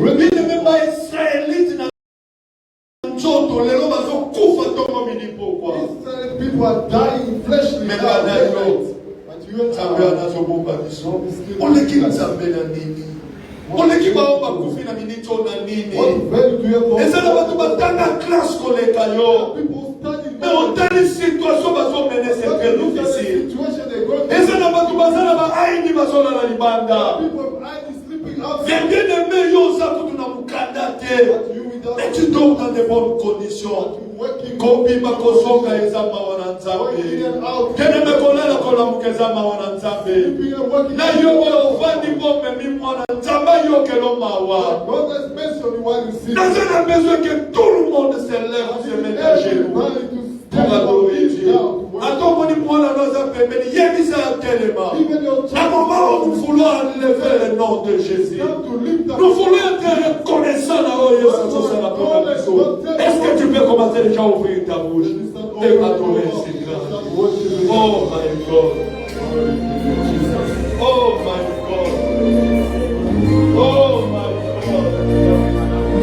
même pas israélite. People are dying fleshly. But you are on l'équipe Nzambe na nini? On l'équipe baoba kufi na minito na nini? Eza na batu batanga classe koleka yo. Mais on telle situation bazo mener c'est très difficile. Eza na batu bazana ba aini bazona na libanda. Bien aimé yo za kutu na mukanda te. Mais tu dors dans de bonnes conditions. Kobima kozonga ezamba wana nzambe. Kene mekolala kola mukezamba wana nzambe. Na yo ovandi bombe mi mwana nzamba yo kelo mawa. Dans un besoin que tout le monde se lève se mette à genoux pour adorer Dieu. Attends mon mwana noza pembeni yebisa telema. À moment où nous voulons lever le nom de Jésus. Nous voulons être reconnaissants à Jésus. Est-ce que tu peux commencer déjà à ouvrir ta bouche et adorer Seigneur? Oh my God. Oh my God. Oh my God.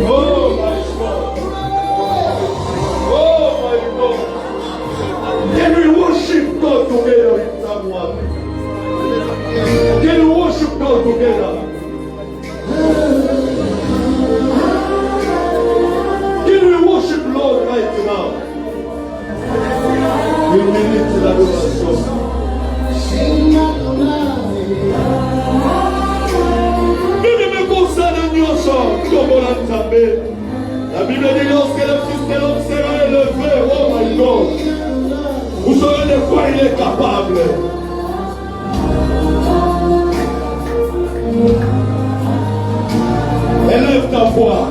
Oh my God. Oh my God. Can we worship God together in someone? Can we worship God together? Can we worship Lord right now? We need l'adoration. La Bible dit lorsque le Fils de l'homme sera élevé, oh my God, vous saurez de quoi il est capable. Élève ta voix.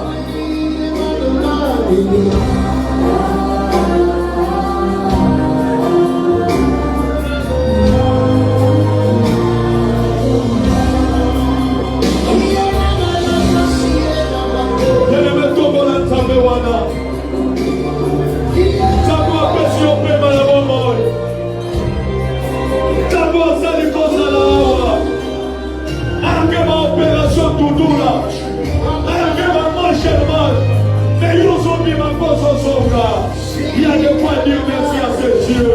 Il y a de quoi dire merci à ce Dieu.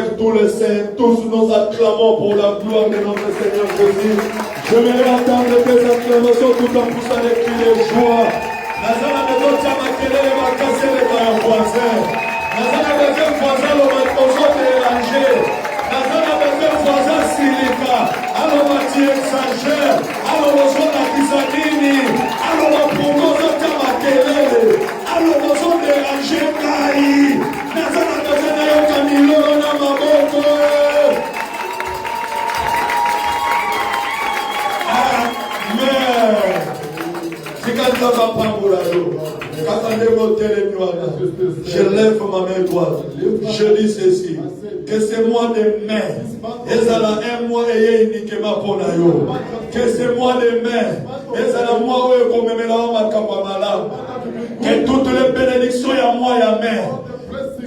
lève tous les saints, tous nous acclamons pour la gloire de notre Seigneur Jésus. Je vais entendre tes acclamations tout en poussant les cris de joie. Nazana maison Tchama Kelele va casser les gars voisins. Nazana maison voisin le maison dérangé. Nazana maison voisin silika. Alors Mathieu exagère. Alors maison la Kisanini. Alors la promotion Tchama Kelele. Alors maison dérangé Kai. Nazana maison na yokanilo na maboko. Amen. Je lève ma main droite. Je dis ceci. Que c'est moi de main. Et ça là, un mois et uniquement pour nayo. Que c'est moi de main. Et ça là, moi, oui, comme me l'a ma kamala. Que toutes les bénédictions y a moi y a main.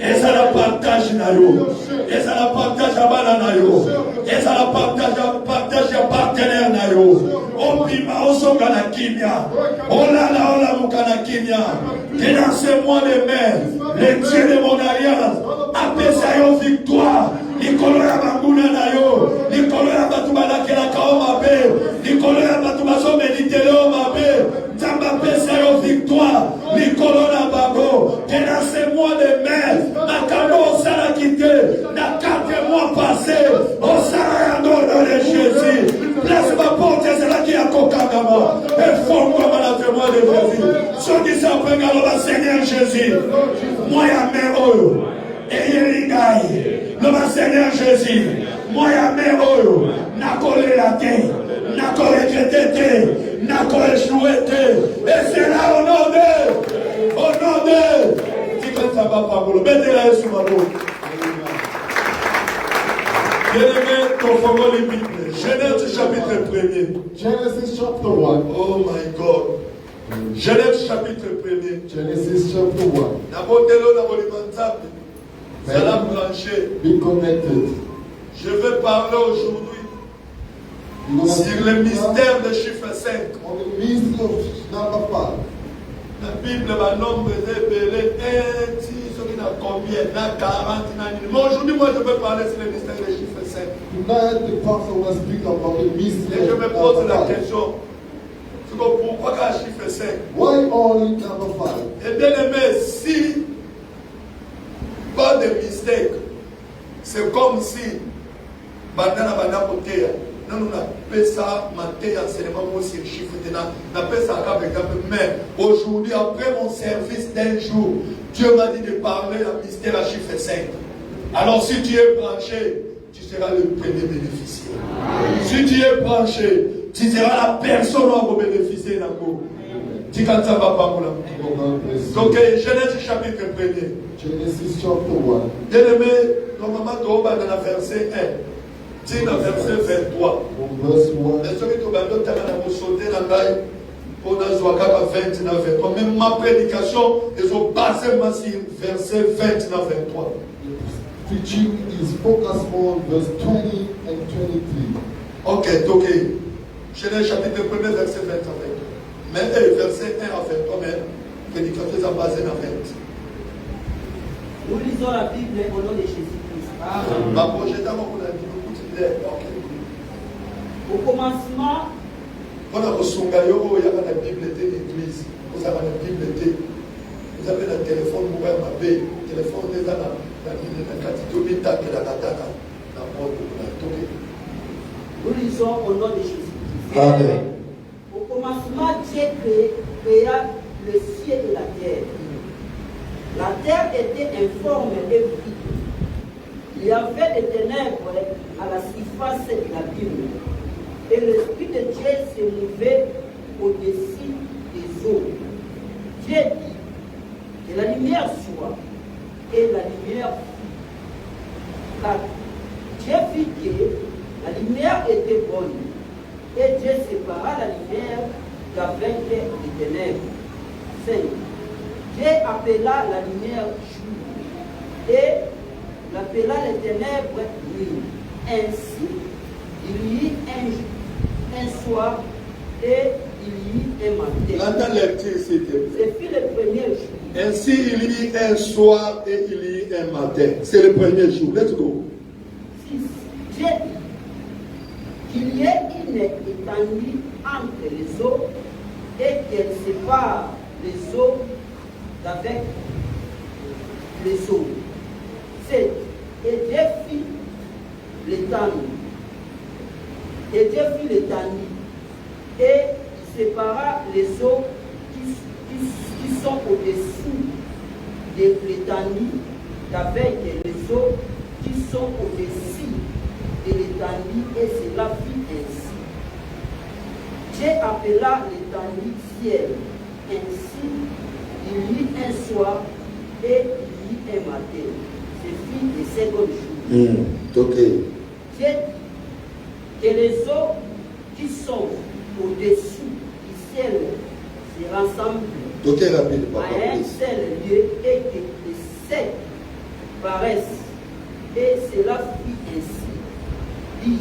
Et ça la partage nayo. Et ça la partage à bala nayo. Et ça la partage à partenaire nayo. Opima osonga na kimia. Olala ola mukana kimia. Que dans ce mois de mai, le Dieu de mon alliance appelle sa victoire. Nikolo ya banguna nayo. Nikolo ya batu balakela kaoma be. Nikolo ya batu baso meditele oma be. Tamba pesa yo victoire. Nikolo na bago. Que dans ce mois de mai, Nakano osala quitté. Na 4 mois passés, osala ya nom de Jésus. Place ma porte, c'est là qui a Kokagama. Et forme-moi la témoin de Jésus. Ceux qui s'appellent le Seigneur Jésus. Moi, ya me oyo. Et yeligai. Le Seigneur Jésus. Moi, ya me oyo. Nakole la terre. Nakole traité. Nakole échoué. Et c'est là au nom de. Au nom de. Dis que ça va pas pour le. Mettez la sous ma bouche. Bien-aimé, ton favori Bible. Genèse chapitre 1er. Genesis chapter 1. Oh my God. Genèse chapitre 1er. Genesis chapter 1. Be connected. Je vais parler aujourd'hui sur le mystère de chiffre 5. On the mystery of number 5. La Bible va nombre de belé 1, 10, il y a combien? 40, mais aujourd'hui, moi, je vais parler sur le mystère de chiffre 5. Tonight, the pastor will speak about the mystery. Et je me pose la question. Pourquoi qu'un chiffre 5? Why only number 5? Et bien aimé, si pas de mistake, c'est comme si bandana potea. Nous appelons ça matin enseignement aussi chiffre tenant. On appelle ça par exemple. Mais aujourd'hui, après mon service d'un jour, Dieu m'a dit de parler à mystère à chiffre 5. Alors si tu es branché, tu seras le premier bénéficiaire. Si tu es branché, tu seras la personne qui va bénéficier d'un coup. Tu quand ça va pas pour la. Donc Genèse chapitre 1er. Genesis chapter 1. Bien-aimé, normalement, tu vas dans la verset 1. C'est dans verset 23. Verse 1. Même ma prédication est basée sur verset 20 dans 23. Preaching is focused on verse 20 and 23. Ok, donc Genèse chapitre 1er, verset 20 à 20. Mais verset 1 à 23, mais prédication est basée dans 20. Nous lisons la Bible au nom de Jésus-Christ. Au commencement, on a reçu la Bible de l'église. Vous avez la Bible de. Vous avez le téléphone, vous avez ma baie. Le téléphone est dans la nous lisons au nom de Jésus-Christ. Amen. Au commencement, Dieu créa le ciel et la terre. La terre était informe et vide. Il y avait des ténèbres à la surface de l'abîme. Et l'Esprit de Dieu se mouvait au-dessus des eaux. Dieu dit que la lumière soit. Et la lumière fut. Dieu vit que la lumière était bonne. Et Dieu sépara la lumière d'avec les ténèbres. 5. Dieu appela la lumière jour. Et l'appela les ténèbres nuit. Ainsi, il y eut un soir et il y eut un matin. C'est le premier jour. Ainsi, il y eut un soir et il y eut un matin. C'est le premier jour. Let's go. une étendue entre les eaux et qu'elle sépare les eaux d'avec les eaux. 7. Et Dieu fit l'étendue. Et Dieu fit l'étendue. Et il sépara les eaux qui sont au-dessous de l'étendue d'avec les eaux qui sont au-dessus de l'étendue, et cela fit ainsi. Dieu appela l'étendue ciel. Ainsi, il y eut un soir et il y eut un matin. Ce fut le second jour. Ok. Dieu dit que les eaux qui sont au-dessus du ciel se rassemblent Ok, rapide, à papa. un seul lieu et que les sept paraissent. Et cela fit ainsi. 10.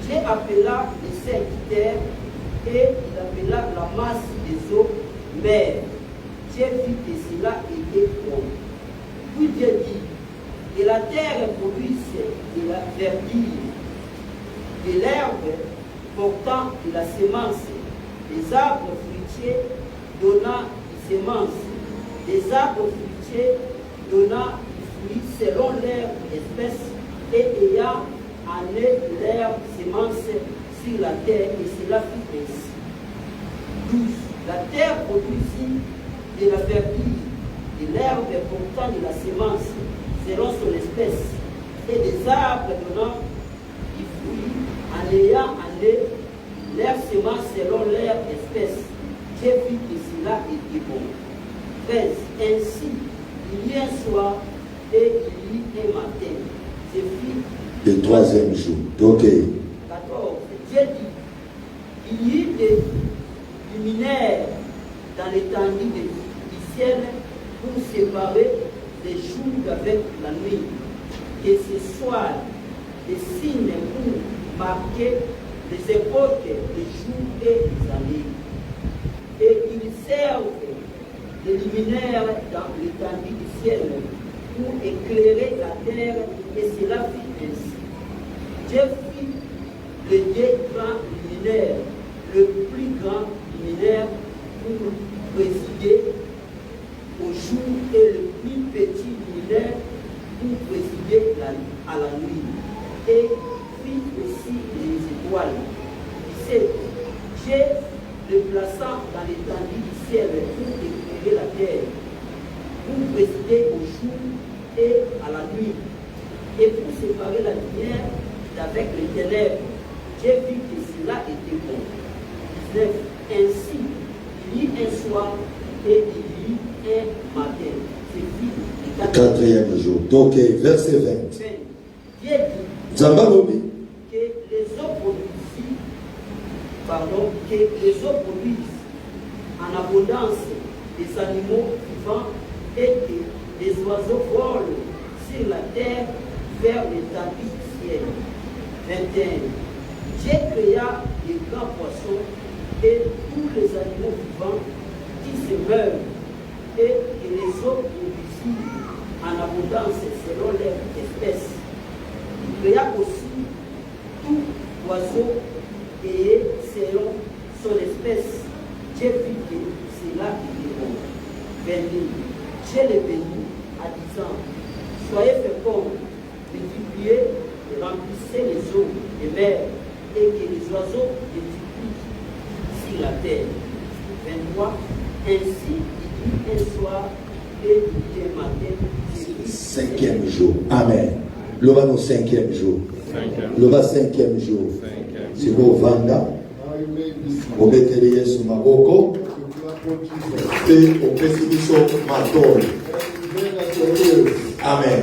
Dieu appela les sept terres et il appela la masse des eaux mer. Dieu vit que cela était bon. Puis Dieu dit que la terre produise de la verdure, de l'herbe portant de la semence, des arbres fruitiers donnant des semences, des arbres fruitiers donnant des fruits selon leur espèce et ayant en eux leur semence sur la terre, et cela fit ainsi. 12. La terre produisit de la verdure, de l'herbe portant de la semence selon son espèce, et des arbres donnant du fruit en ayant en eux leur semence selon leur espèce. Dieu vit que cela était bon. 13. Ainsi, il y eut un soir et il y eut un matin. Ce fut Le troisième jour. Ok. 14. Dieu dit, il y eut des luminaires dans l'étendue du ciel pour séparer les jours d'avec la nuit. Que ce soit des signes pour marquer les époques, les jours et les années. Et ils servent de luminaires dans l'étendue du ciel pour éclairer la terre, et cela fit ainsi. Dieu fit les deux grands luminaires, le plus grand luminaire pour présider au jour et le plus petit luminaire pour présider à la nuit. Et fit aussi les étoiles. 17. Dieu le plaçant dans l'étendue du ciel pour éclairer la terre, pour présider au jour et à la nuit, et pour séparer la lumière d'avec les ténèbres. Dieu vit que cela était bon. 19. Ainsi, il y eut un soir et il y eut un matin. C'est le Quatrième jour. Ok, verset 20. Dieu dit Zambalobi. que les eaux produisent, que les eaux produisent en abondance des animaux vivants et que les oiseaux volent sur la terre vers l'étendue du ciel. 21. Dieu créa les grands poissons et tous les animaux vivants qui se meurent et que les eaux produisent en abondance selon leur espèce. Il créa aussi tout oiseau et selon son espèce. Dieu vit que cela était bon. 22. Dieu les bénit en disant, soyez féconds, multipliez et remplissez les eaux des mers et que les oiseaux multiplient sur la terre. 23. Ainsi, il y eut un soir et il y eut un matin. Cinquième jour. Amen. Le va au cinquième jour. Le va cinquième jour. C'est beau Vanda. Au Béthélier sous ma boko. Et au Béthéliso Matol. Amen.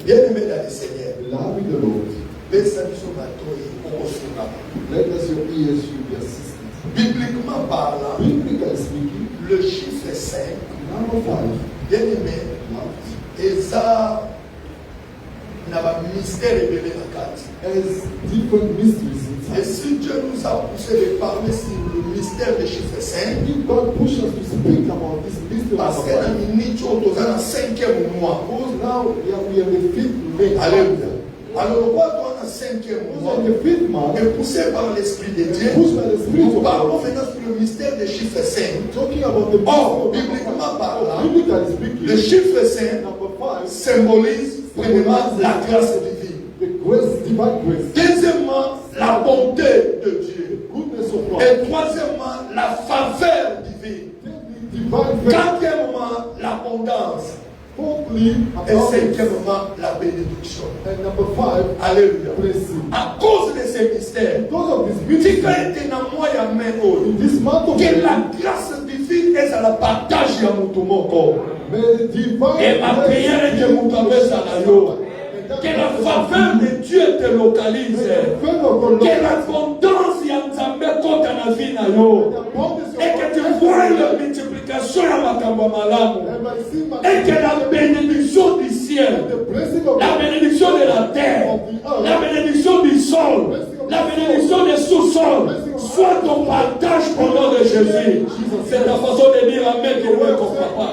Bien-aimé dans le Seigneur. Love the Lord. Béthéliso Matol est au Suna. Let us your ears should be assistant. Bibliquement parlant, Biblically speaking, le chiffre 5, number 5, bien-aimé, et ça n'a pas mystère révélé la carte. has different mysteries Et inside. si Dieu nous a poussé de parler sur le mystère du chiffre 5, If God push us to speak about this mystery parce of que dans life, le minute, on est dans le 5e mois. because now we are the 5th May. Alléluia. Alors, on voit dans le 5e mois, And the fifth month, et poussé par l'Esprit de Dieu, pushed by the Spirit nous of parlons God, maintenant sur le mystère des chiffres 5. talking about the Or, mystery of bibliquement God. parlant, Biblically speaking, le chiffre 5 number 5, symbolise premièrement la grâce divine. the grace, divine grace, Deuxièmement, la bonté de Dieu. the goodness of God. Et troisièmement, la faveur divine. Thirdly, divine grace. Quatrièmement, l'abondance. Fourthly, Et abundance. cinquièmement, la bénédiction. And number 5, Alléluia. blessing. À cause de ces mystères, Because of this tu mystery, peux être dans moi et main haute. in this month of Que la May, grâce divine est à la partage ya mutu moko. the divine Et ma prière est que mutu apesa na yo. Que la faveur de Dieu te localise. Que l'abondance ya Nzambe kota na vie na yo. Et que tu vois la multiplication ya makambo malamu. Et que la bénédiction du ciel, la bénédiction de la terre, la bénédiction du sol, la bénédiction des sous-sols soit ton partage au nom de Jésus. C'est la façon de dire Amen que nous ne comprenons pas.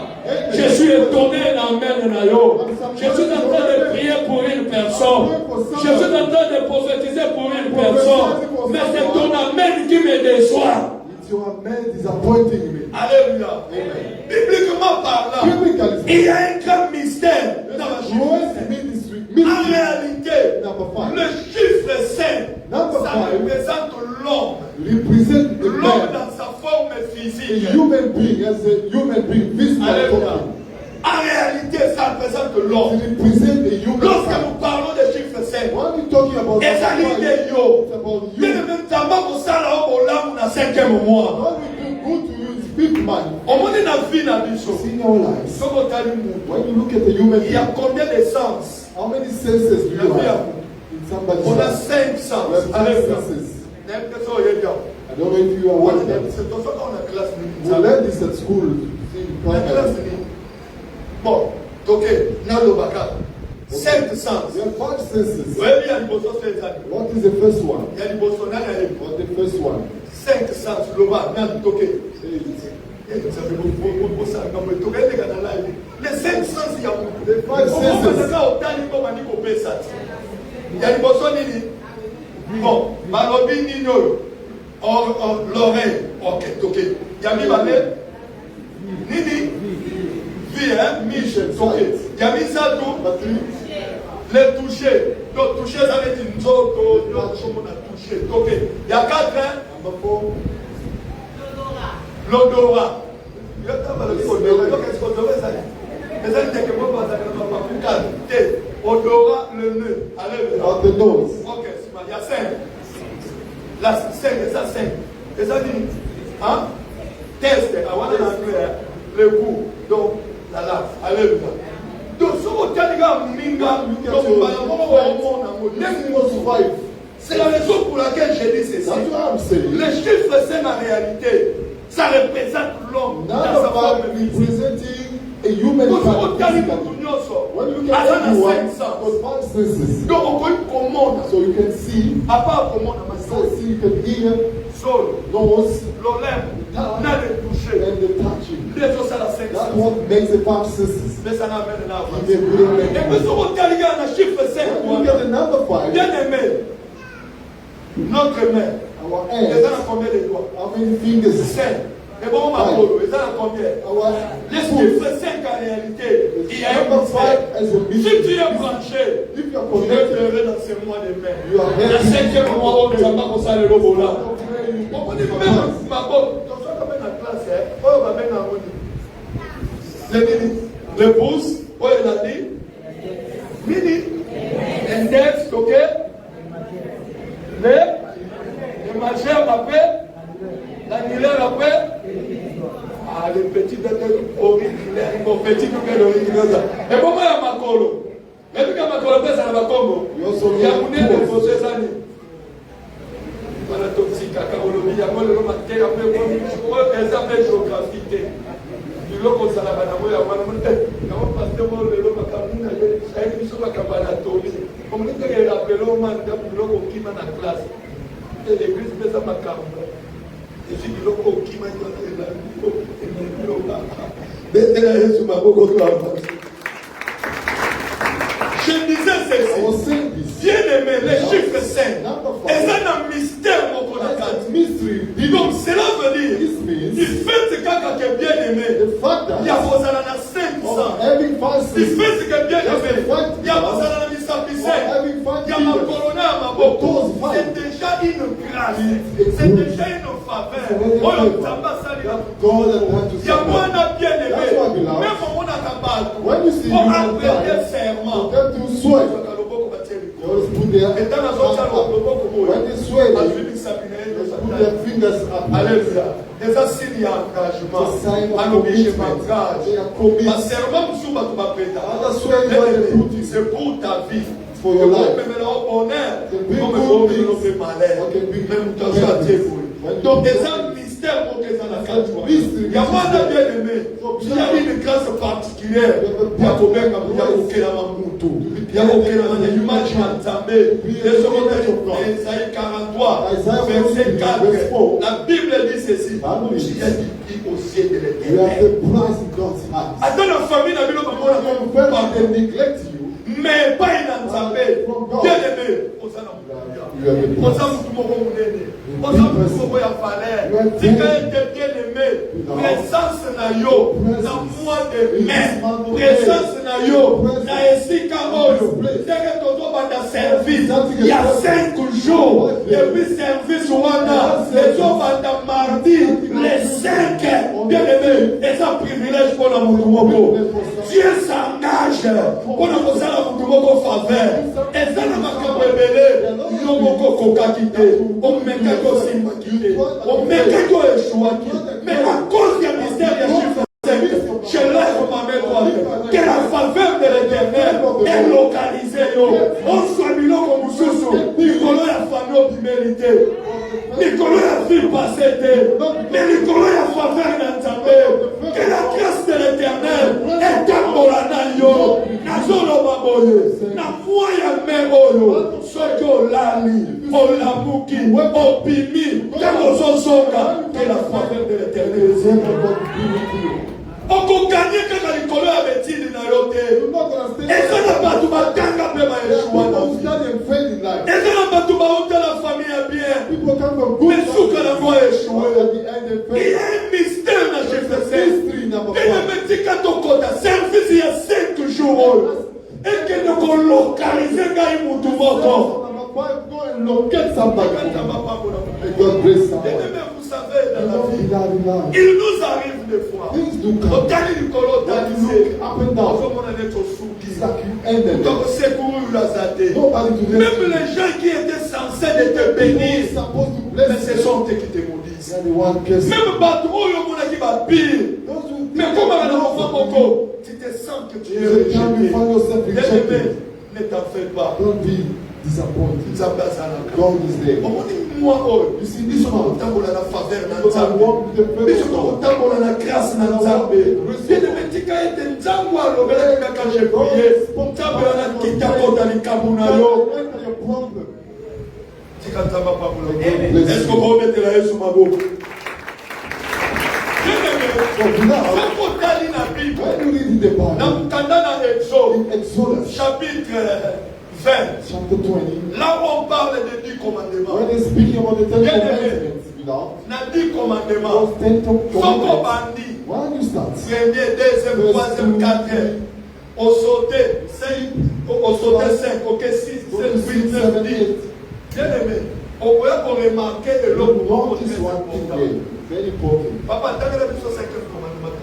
Je suis étonné d'Amen na yo. Je suis en train de prier pour une personne. Je suis en train de prophétiser pour une personne. Mais c'est ton Amen qui me déçoit. It's your amen disappointing me. Alléluia. Bibliquement parlant, Biblically il y speaking, a un grand mystère dans la grace Jésus. ministry, En réalité, number 5, le chiffre 5, Number ça five. représente l'homme. represent the L'homme man, dans sa forme a physique. human being, as a human being, physical Alléluia. talking. En réalité, ça représente It l'homme. represent a human Lorsque being. nous parlons de chiffre 5, When we talking about et ça dit it's de yo. about Mais you. le même temps, pour ça, là, on l'a dans le 5e mois. When we do good to you, speak man. Au monde de la vie, dans le See in our lives. When you look at the human il y a being, combien de sens? how many senses do you have in somebody's On a life? 5 sens. We have 5 Alléluia. senses. N'importe où il y a. I don't know if you are aware of that. C'est pour ça qu'on a classe. We learned this at school. See, in La classe. primary. Bon, ok, dans le baka. 5 sens. We have 5 senses. Oui, il y a une boson, c'est ça. What is the first one? Il y a une boson, il y a une What the first one? 5 sens. Le bas, ok. Say it. Ça fait beaucoup ça. Non, mais tu regardes dans la vie. Les 5 sens, il y a beaucoup. The 5 senses. Il y a une boson, bon, malobi nino. Or, l'oreille. Ok, ok. Il y a mis balai. Nini. Vie, hein, Michel. Ok. Il y a mis ça tout. Les toucher. Donc, toucher, ça veut dire nous autres, nous on a touché. Ok. Il y a 4, hein. Number 4. L'odorat. Il y a pas de l'odorat. Donc, qu'est-ce qu'on devrait ça? Mais ça, c'est que moi, ça ne va pas. Odorat, le nœud. Allez, Out the nose. ok, il y a 5. La 5, et ça 5. Et ça dit, hein? Test, avant d'anglais, le goût, donc la lave. Alléluia. Donc, ce que tu as dit, c'est la raison pour laquelle j'ai dit ceci. That's what I'm saying. Le chiffre 5 en réalité, ça représente l'homme dans sa Number forme 5 physique. representing a human Donc, ce que tu as dit, being. When you look à at ça, on a 5 everyone, sens. got 5 senses. Donc, on peut commande. So you can see, À part commande, ma so see, you can hear, sol, nose, l'olème, n'a le toucher. and the touching. Les autres, ça la 5 That's sens. what makes the 5 senses. Mais ça n'a rien à voir. Give me a good Et puis, ce que tu as dit, on a chiffre 5. When you look at the number 5, Bien aimé, notre main, our les hands, gens ont combien de doigts? how many fingers? 5. Et bon, ma polo, les gens ont combien? Our Les foot. chiffres 5 en réalité, il y a un Number 5 mystère. as a Si tu mystery. es branché, If you are tu connected, devrais dans ces mois de mai. you are La healthy. 5e mois, on ne va pas comme ça le lobo là. You On dit même ma bonne, dans ça, on va dans la classe, on va mettre en mode. Le pouce, oh, il a dit. Mini, index, ok. Le majeur après, l'annulaire après. Ah, le petit auriculaire, mon petit auriculaire. Et comment il y a ma colo? Et puis, il y a ma colo, ça va Congo. Il y a mon nez de vos années. Voilà, toxique, cacaologie, il y a moi le matin, après, moi, exemple géographie. Du lot comme ça, là, il y a moi, pasteur, moi, le lot, il y a une mission, ma cabanatomie. Comme nous, il y a rappelé au mandat, du lot, qui m'a la classe. Et l'église, mais ça m'a carrément. Et j'ai dit, l'eau, qui m'a dit, je disais ceci. was saying this. Bien aimé, le chiffre 5. Number Et 5. ça, un mystère, mon That's connaisseur. a mystery. Donc, cela veut dire, This means du fait que quelqu'un qui est bien aimé, the fact il y a that besoin d'en 5 of ans. having five Du sisters, fait que bien aimé, il y a besoin d'en of 5. having five Il y a ma leaders, corona à ma boca. Those five. C'est déjà une grâce. It's C'est good. déjà une faveur. It's already a Oh, favor. Tamba Salina. God has had to Il y a moi suffer. un bien aimé. That's why, beloved, Même au monde à Kabal. When you see Pour human apprêter kind, serment. for them to swear, they always put their Et dans la hands zone, up. When they swear, they put their fingers up. Alléluia. Des signes d'engagement. It's a sign of À l'objet commitment. m'engage. They are committed. Ma serment me souba tu m'appelles. Other swearing what they put is C'est pour ta vie. for your life. Mais au bonheur. The big Comme good il things. fait malheur. Okay, big Même dans bad sa things. tête. When Donc you des do mystères pour que ça n'a pas de mystery. Il y a moi un bien aimé. Il y a une grâce particulière. Il y a combien de il y a aucun amamuto. Il y a aucun amamuto. Imagine Nzambe. Les secondaires Isaïe 43, verset 4. La Bible dit ceci. J'ai dit au ciel de You have l'éternel. the prize in God's eyes. Attends la famille n'a vu le moment là comme When pas. they neglect you, Mais pas il a Nzambe. Bien aimé. you have the Oza prize. mutu moko munene. Oza mutu moko ya valeur. Tika ete bien aimé. Présence na yo na mois de mai. Présence na yo na esika oyo. Ndenge tozobanda service ya 5 jours. Depuis service wana ezobanda mardi les 5. Bien aimé. Eza privilège pour la mutu moko. Dieu s'engage pour la kozala mutu moko faveur. Eza na makambo ebele. Yo moko kokaki te. Omekaki osimbaki te. Omekaki oeshuaki. Mais à cause du mystère des chiffres 5, je lève ma main droite. Que la faveur de l'éternel est localisée. On soit biloko mususu. Nikolo ya famille opimélité. Nikolo ya vie passée te. Mais Nikolo ya faveur na Nzambe. Que la grâce de l'éternel etambola na yo. Nazoloba boye. Na moi ya me oyo. Soki olali. Olamuki. Opimi. Ozozonga. Que la faveur de l'éternel okoganye kaka likolo ya betili na yo te. Eza na bato batanga mpe baeshuwana. Eza na bato baotala famille ya bien. Mais suka nango aeshuwe. Il y a un mystère na chiffre 5. Tene metika tokota service ya 5 jours oyo. Ekende kolokalize ngai mutu moko. Go and locate somebody. Et God bless someone. vous savez, dans la vie, il nous arrive des fois. Things do come. Otali likolo talisé. Up and down. Ozomona neto suki. It's like you ended Donc it. secouru la zate. Nobody to Même rescue. les gens qui étaient censés de te People bénir, supposed to mais bless ce you. sont eux qui te maudissent. They are the one cursing. Même bato oyo mona qui va pire. Those who Mais think comme that à la God fois forgive Moko, tu te sens que tu es you, can you rejeté. find yourself Bien-aimé, rejected. ne t'en fais pas. Don't be disappointed. Nzambe azalaka. God is there. Omoni moi oyo. You see this one. Otambola na faveur na Because I Nzambe. walk with the favor biso of God. tokotambola na grâce na Nzambe. Bien-aimé, tika ete Nzambe alobelaki kaka je prie. Nzambe anakita kota likambo na yo. Enter your problem. Tika Nzambe apambola. Est-ce que okometela Yesu maboko? So now, Soki otali na Bible, when you read in the na Bible, mokanda na Exode, in Exodus chapitre 20, chapter 20, là où on parle des 10 commandements, when they're speaking about the Ten Bien-aimé. Commandments, beloved, na 10 commandements, those 10 soko commandments, bandi, when you start, premier, deuxième, troisième, quatrième, au sauté 5, au sauté 5, ok 6, 7, 8, 9, 10. Bien-aimé, on peut remarquer de l'autre notice one thing there, very important. Papa, t'as regardé le 5e commandement.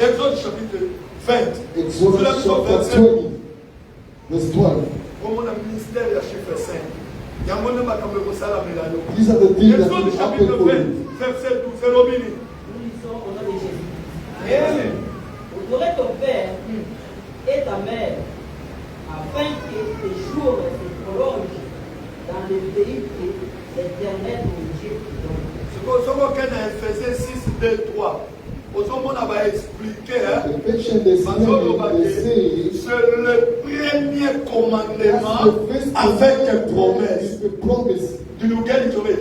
Exode chapitre 20. Exodus chapter 20, verse 12. Comme on a ministère, il y a chiffre 5. Il y a un monde qui a ça la These are the things that Exode will happen chapitre for 20, you. verset 12. C'est l'obéni. Nous lisons au nom de Jésus. Amen. Honorer ton père et ta mère, afin que tes jours se prolongent dans le pays que l'Éternel ton Dieu te donne. Ce qu'on a Ephésiens 6, 2, 3. On va expliquer. The patient is saying, C'est le premier commandement that's the first avec une commandment promesse. is the promise. Du Nouvel Toré.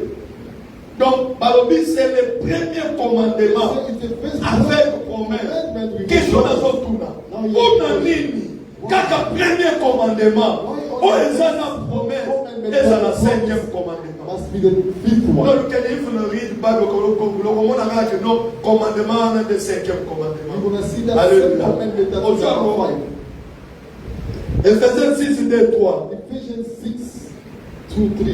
Donc, Balobi, c'est le premier commandement It's the first avec promesse. commandment we Question give. dans son tour. On a nini. Kaka premier commandement. Oh, ils ont la promesse. Et c'est le 5e commandement. Must be the 5th Non, one. le Canif ne rit pas le commandement de 5e You're commandement. going to see that Alléluia. same commandment that is Aujourd'hui, number 5. Ephésiens 6, 2, 3. Ephesians 6, 2, 3.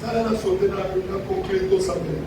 Ça, là, on a sauté dans la conclusion de sa mère.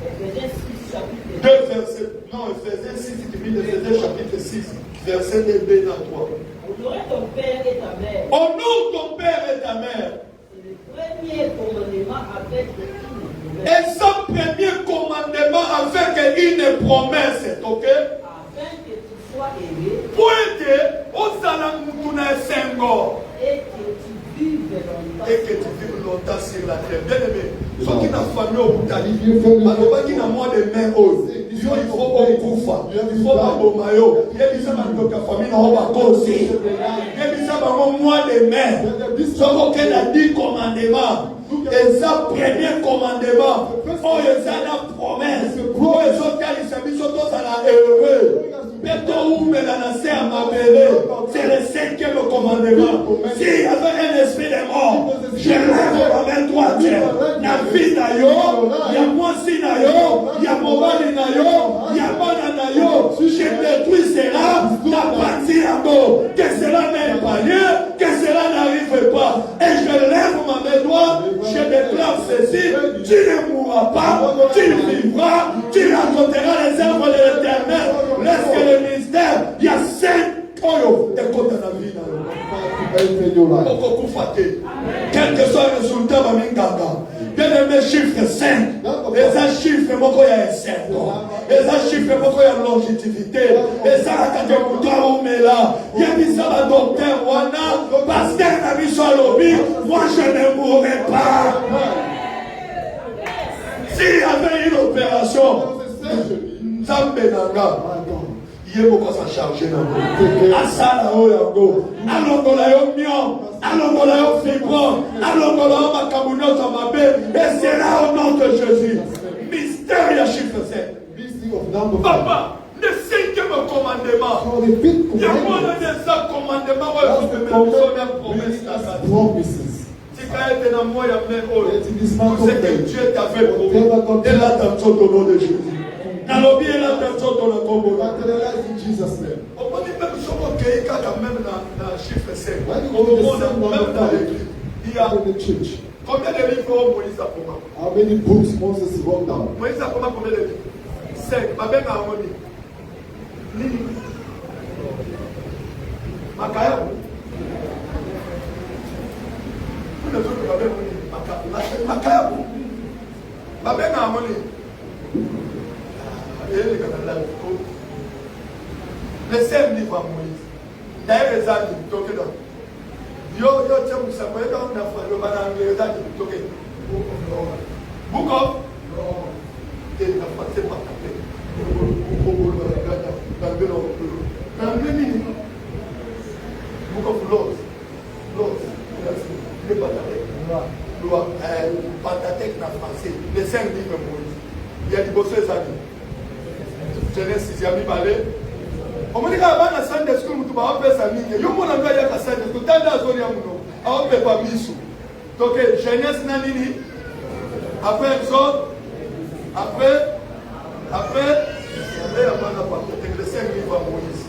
Éphésiens 6, chapitre 2. 2 versets. Non, Ephésiens 6, il dit Ephésiens chapitre 6, verset 2 dans 3. Honorer ton père et ta mère. Honore ton père et ta mère. C'est le premier commandement avec une Et son premier commandement avec une promesse, ok? afin que tu sois aimé Pour aider aux alamutuna sengo et que tu vives longtemps. et que tu vives longtemps sur la terre. Bien aimé, ceux qui n'ont famille au Boutali, If you alors pas qui n'a moins de mains hautes. Il faut au Koufa, il faut à Bomayo. Il y a des gens qui ont famille dans le côté. Il y a des gens qui ont moins de mains. Sauf qu'il a 10 commandements. Et ça, premier commandement. Oh, il y a une promesse. Oh, ils ont qu'à les surtout à la heureux. C'est le 5e commandement. S'il y avait un esprit de mort, je lève ma main droite. La vie d'ailleurs, il y a moi si d'ailleurs, il y a mon mari d'ailleurs, il y a mon d'ailleurs. Je détruis cela, la partie à dos. Que cela n'ait pas lieu, que cela n'arrive pas. Et je lève ma main droite, je déclare ceci. Tu ne mourras pas, tu vivras, tu raconteras les œuvres de l'Éternel. Laisse que le ministère, il y a 5 oyo de côté de la vie. Quel que soit le résultat, bien aimé chiffre 5. Et ça chiffre, il y a 5 ans. Et ça chiffre, il y a longévité. Et ça, quand on est là, il y a mis ça la docteur Wana, parce qu'elle a mis sur l'objet, moi je ne mourrai pas. S'il y avait une opération, Zambenanga. Il y a beaucoup à charger. Asala oyango. Alongola yo mion. Alongola yo fibron. Alongola yo makamuno mabe. Et c'est là au nom de Jésus. Mystère ya chiffre 7. Papa, le 5e commandement. Il y a moins de commandements où il faut me promesse. Si quand il était dans moi, il y a même tout ce que Dieu t'avait promis. Et là, dans le nom de Jésus. Nalobi et la personne dans le combo. Materialize in Jesus' name. On peut dire même si on est quand même dans le chiffre 5. When you Au go to the monde, same même number dans 5, l'église. Il y a in the church, combien de livres Moïse a pour moi? how many books Moses wrote down? Moïse a pour moi combien de livres? 5. Ma belle harmonie. Livre. Makaya. Vous ne voulez pas bien Moïse. Makaya. Ma belle harmonie. Le 5 livre à Moïse. D'ailleurs, les amis, toquez là. Yo, tiens, vous savez, quand on a fait le banane, les amis, toquez. Book of? Et la fois, c'est pas tapé. Book of Laws. Laws. Il n'est pas tapé. Loi. Pentateuque en français. Les 5 livres à Moïse. Il y a des bosses amis. Genèse 6, il parlé. On me dit qu'il y a un Sunday school, tu vas faire sa ligne. Il y a un Sunday school, tu as un Sunday school, tu vas faire sa donc, Genèse Nanini, après Exode, après, il y a le 5 livres à Moïse.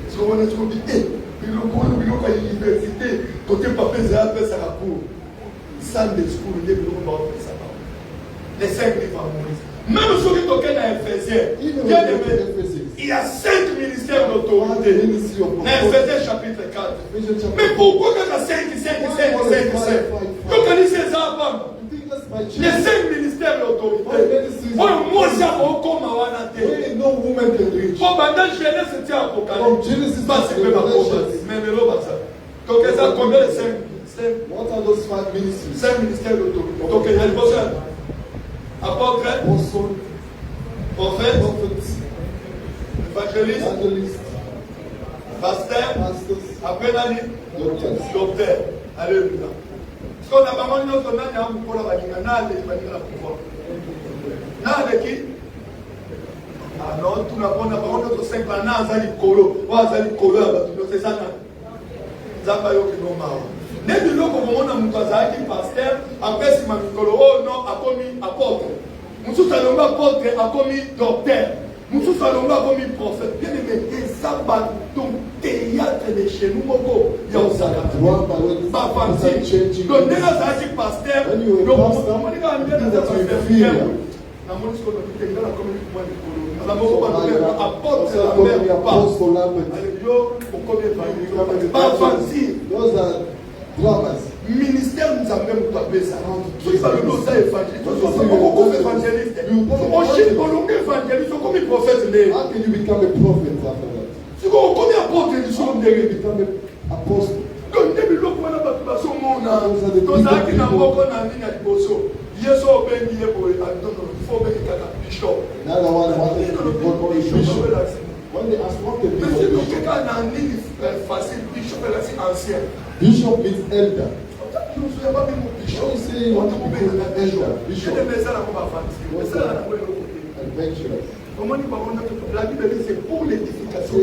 Si on est trop dit, il y a une université, côté papier, il y a un peu ça la cour. Sunday school, il y a les 5 livres à Moïse. Même ceux qui toquent dans Ephésiens, il y a 5 ministères d'autorité. Dans Ephésiens chapitre 4. Mais pourquoi il y a 5? Donc on dit c'est ça avant. Les 5 ministères d'autorité. Moi, j'ai beaucoup de No woman can reach. Pour pendant Genèse, c'était Apocalypse. Parce que ma pauvreté. Mais le lot, ça. Donc ça, combien de 5? What are those 5 ministries? 5 ministères d'autorité. Donc il y a le prochain. Apôtre, Apostle, prophète, prophets, évangéliste, evangelists, pasteur, pastors, après l'année, doctors. docteur. Alléluia. Parce qu'on a vraiment notre nom, il y a un peu de baguette, la pouvoir. N'a qui? Ah non, tout le monde a vraiment notre 5 ans, n'a pas de colo, c'est ça. nzamba yoki nomawa ne biloko komona moto azalaki pasteur apesi mamikolo oyo non akomi apôtre mosusu alongo apôtre akomi docteur mosusu alongo akomi prophète bien aimé eza bato théâtre de chez nous moko ya ozala bafanti donc ndenge azalaki pasteur omoni kaka ndenge aza pasteur namoni sikoyo nakutenga na komi mwa likolo aza moko balobeka apôtre la mère pas yo okomi évangile bafanti ministère nzambe moto apesa soki balobi oza évangéliste okokofa évangéliste oshini kolonga évangéliste okomi prophète nde siko okomi apôtre liso ndenge donc nde biloko wana bato bazomona tozalaki na moko na nini ya liboso yesu obengi ye boye andono ifo obengi kaka bishop okeka na nini facile bishop elasi ancien Bishop means elder. La Bible dit c'est pour l'édification.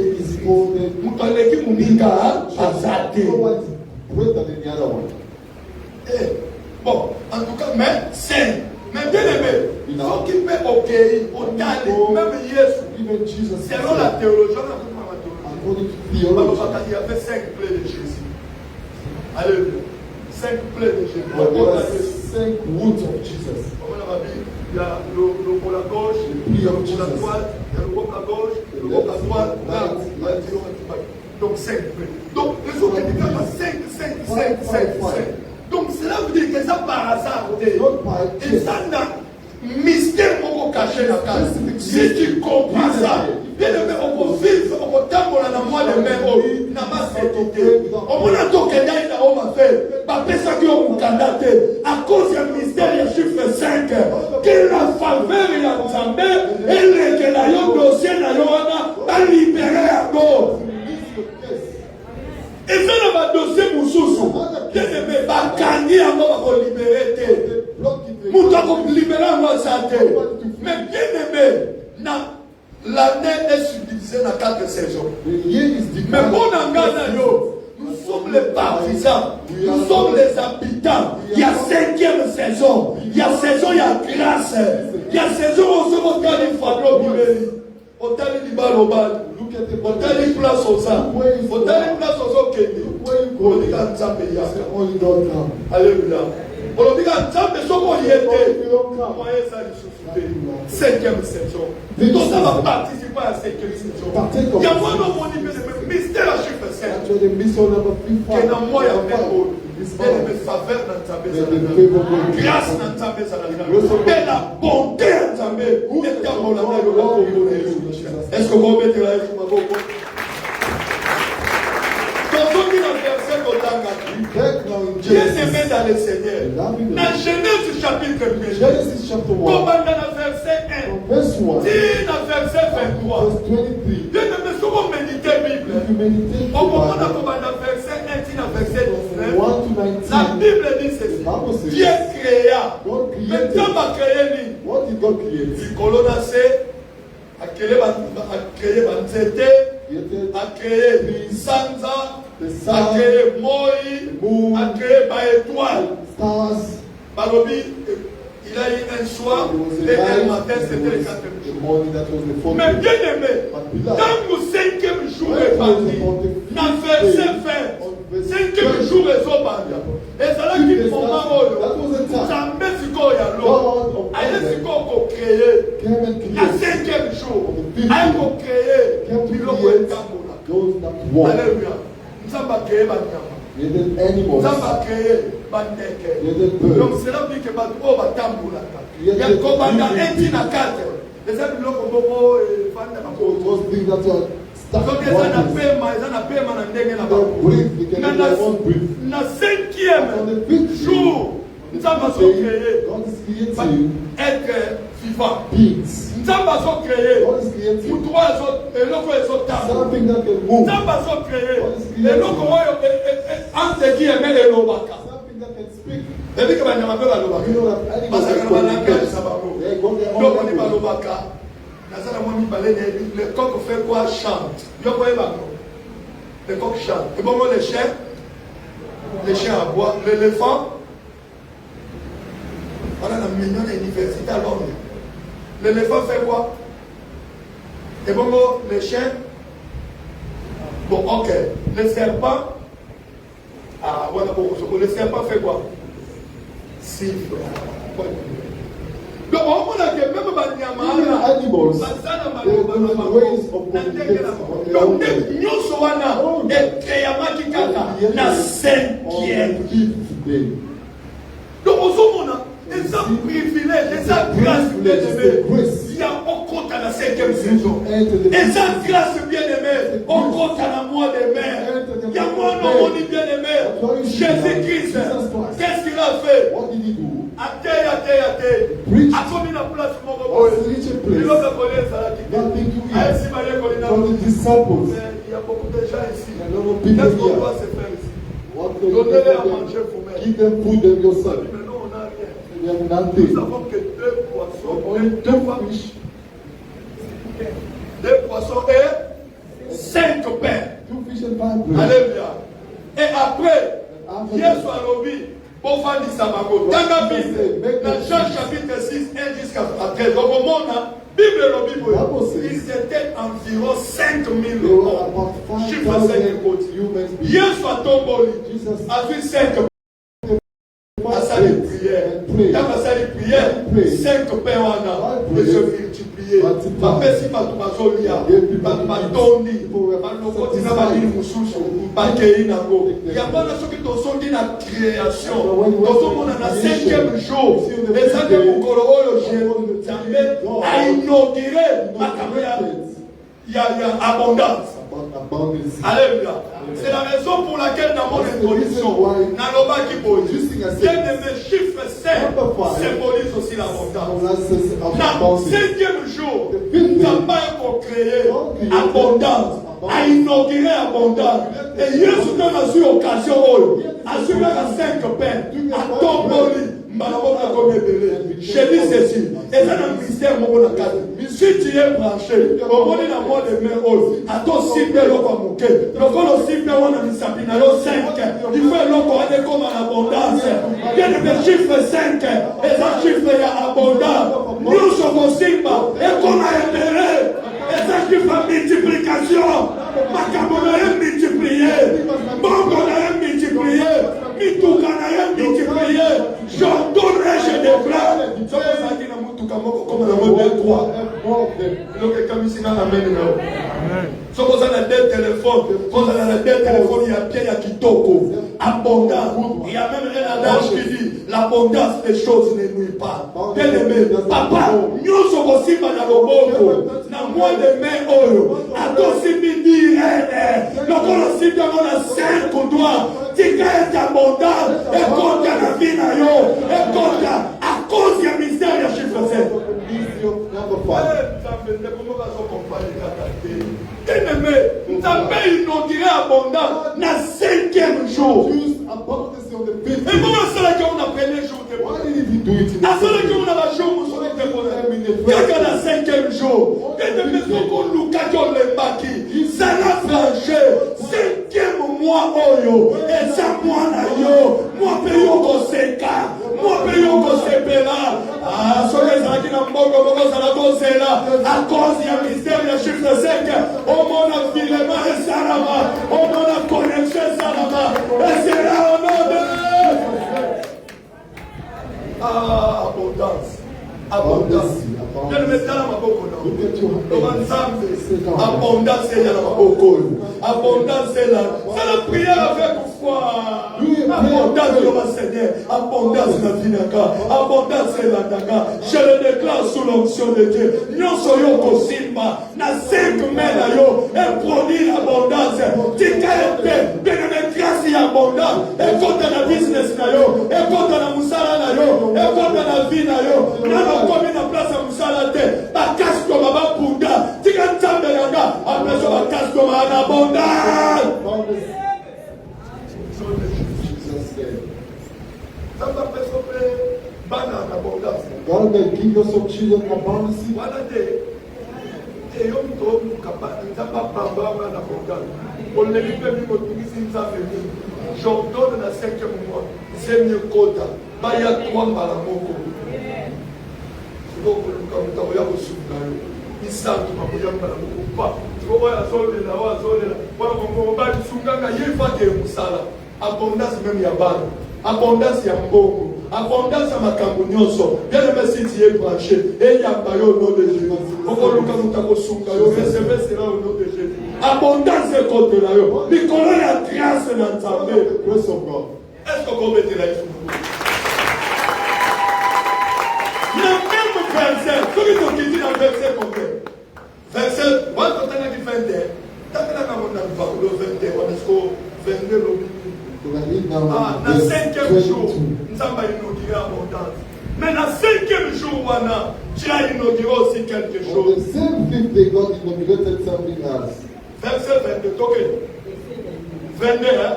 Bon, en tout cas, mais c'est. Mais bien aimé, faut qu'il peut obéir au talent, même Jésus. Selon la théologie, il y avait 5 plaies de Jésus. Alléluia. 5 plaies de Jésus. 5 wounds of Jesus. Il y a le bol à gauche, il y a le bol à droite, il y a le bol à gauche, le bol à droite, donc 5 plaies. Donc les autres étaient comme 5. Donc cela veut dire que ça par hasard. Et ça n'a mystère pour cacher la case. Si tu comprends ça, bien aimé, on peut vivre, on peut tambola dans moi les mains, on n'a pas cette idée. On peut pas tout qu'il y a on m'a fait. Pas ça qui ont candidaté à cause du mystère du chiffre 5. Que la faveur et la Nzambe et que la dossier na yona a libéré à gauche. Et ça n'a pas dossier moussousou. Bien aimé, bakani à moi pour libérer. Mouta pour libérer moi ça. Mais bien aimé, l'année est subdivisée dans 4 saisons. Mais bon engagement, nous sommes les partisans, nous sommes les habitants. Il y a 5e saison, il y a saison, il y a grâce, il y a saison où on se retrouve une fois dans le Otali Libalobal, Otali place aux âmes, Otali place aux Okeni, Olika Nzambeya. Alléluia. Olika Nzambe Soko Yete, moyen ça les souffler. 5e saison. Donc ça va participer à la 5e saison. Il y a moins de mystère à chiffre 5. Que dans moi il y a même faveur dans Nzambe. Grâce dans Nzambe. Et la bonté dans Nzambe. Est-ce que vous mettez la bien-aimé dans le Seigneur. Dans Genèse chapitre 1, comme dans le verset 1, dit dans le verset 23. Bien-aimé, si vous méditez la Bible, au moment dans le verset 1, dit dans le verset 19, la Bible dit ceci. Dieu créa. Mais Dieu va créer lui. Il colonasé, a créé Banzete, a créé Sanza, a créé Moi, a créé Baétoile. Balobi, il a eu un soir et un matin, c'était le 4e jour. Mais bien aimé, quand le 5e jour est parti, dans le verset 20, 5e jour est parti. Et c'est là qu'il faut voir Nzambe sikoyo l'eau. Aïe sikoyo créé. À 5e jour, aïe créé. Biloko etambola. Alléluia. Nzambe créé banyama. Nzambe créé bandeke. Donc cela veut dire que bato batambola. Il y a kobanda 1 na 4. Les amis biloko bobo fanda na bobo. Donc ils en appellent na ndenge na babo. Na 5e jour, nous avons créé être vivant. Nous avons créé pour toi et l'autre est au temps. Nous avons créé et l'autre entre guillemets et l'obaka. Et puis que nous avons l'obaka. Parce que nous avons l'obaka. Le coq fait quoi? Chante. Le coq chante. Et bon, les chiens. les chiens aboient. L'éléphant, on a une million d'universités à Londres. L'éléphant fait quoi? Et bon, les chiens, bon, ok. Le serpent, ah, voilà, le serpent fait quoi? Siffle. Donc, on a que même Animals, the ways of communication. donc, nous sommes na cinquième. Donc, on a des privilèges, des grâces bien-aimées. Il y a au compte à la cinquième saison. Et cette grâce bien-aimée, au compte à la mois de mai. Il y a moi, non, on est bien-aimé. Jésus-Christ, qu'est-ce qu'il a fait? What did he do? A commis la place pour moi. Il a collé ça. From the disciples. Il y a beaucoup de gens ici. A lot of people Qu'est-ce qu'on here. doit se faire ici? What can you Donnez-les à do? manger vous-même. Give them food them yourself. Mais non, on n'a rien. We have Nous nothing. savons que deux poissons, Only two fish, et 5 pains. 2 fish and 5 bread. Alléluia. Et après, Yesu a lobby. Pour faire du sabago. Dans la Bible, dans Jean chapitre 6, 1 jusqu'à 13. Donc au monde, Bible, ils étaient environ 5000 There were hommes. about Chiffre 5 côté. 5,000 humans. Yesu a tombé. Jesus A vu 5 à salle de prière. Dans la salle de prière, 5 pains et se multiplier. Bapesi bato bazolia, bato batondi, balokoti na balini mususu, bakei nango. Yabana soki tozondi na création, tozomona na 5e jour. Eza nde mokolo oyo Nzambe a inauguré makambo ya abondance. Alléluia. C'est la raison pour laquelle dans mon introduction, Naloba Kiboy, bien-aimé, chiffre 5 symbolise aussi l'abondance. Dans le 5e jour, nous avons pour créer abondance, à inaugurer abondance. Et Yesu a eu occasion, a su faire 5 pains, à Tomboli. Je dis ceci, et ça dans le mystère, si tu es branché, au moment de mois de mai, à ton cible, le cible, on a mis ça, 5, il faut le comme en abondance. Bien le chiffre 5, et ça chiffre est abondant. Nous sommes cible, et qu'on a intérêt, et ça chiffre multiplication. Ma cabane est multipliée, mon est multiplié, Mitouka est multiplié. J'ordonnerai, je devrais. C'est pour ça qu'il y a Mitouka comme le mot de 3. Donc, comme ici, dans la main numéro. C'est pour ça qu'il y a des téléphones. Quand il y a des téléphones, il y a bien, il y a Kitoko. Abondant. Il y a même un adage qui dit l'abondance des choses ne nuit pas. Bien aimé, papa, nous sommes aussi dans le boko. Dans le mois de mai, à toi aussi, midi, donc on aussi dans la 5 doigts. Tika est abondant. Et quand il y a la vie, et quand il y a à cause du mystère, il y a chiffre 7. Bien-aimé, nous avons inauguré abondant dans le 5e jour. Et comment cela qu'on a pris les jours de bonheur? À cela qu'on a la jour de bonheur. Quand on a 5e jour, bien-aimé, qu'on nous cache les bâtis. Ça l'a franchi. 5e mois, et ça, moi, moi, payo koseka, moi, payo kosepela. Ah, ce que ça qui n'a pas ça la cause là. À cause du mystère, il y a chiffre 5. Au monde a filement et ça là-bas. Au monde a connexion ça là-bas. Et c'est là au nom de. Ah, abondance. Abondance. Je ne mets pas la maboko non. Abondance c'est la maboko. Abondance c'est là. C'est la prière avec foi. Abondance le Seigneur. Abondance la vinaka. Abondance c'est la daga. Je le déclare sous l'onction de Dieu. Nous soyons Kosimba. Na 5 mains là yo. Et produit l'abondance. Tika ete. Bien de grâce et abondance. Et quand on a business na yo. Et quand on a musala na yo. Et quand on a vie na yo. N'a pas mis en place à musala te. Ba casque baba punda. Tika ntambe yanga. Après ça ba casque en abondance. God may give you some children in abundance. j'ordonne la 5e mois. C'est mieux Kota. Baya toi Malamoko. C'est bon pour le cas où tu as reçu. Il sent que ma bouillon Malamoko pas. Tu vois, il y a Zolé là, Zolé là. Voilà, on va dire Sunganga, il va que Moussala. Abondance même Yaban. Abondance Yambongo. Abondance à ma cambonioso. Bien aimé si tu es branché. Et il y a pas au nom de Jésus. On va le cas où tu as reçu. Recevez cela au nom de Jésus. Abondance est contre la yo. Nicolas la grâce dans ta vie. Est-ce qu'on peut mettre là? Le même verset. Comment tu dis dans le verset combien? Verset. Moi, quand on a dit 21. T'as vu là quand on a dit le 21. On est au 22 l'objet. Ah, dans le 5e jour, nous avons inauguré abondance. Mais dans le 5e jour, tu as inauguré aussi quelque chose. On the same 5th day, God inaugurated something else. Verset 22, ok. 22, hein?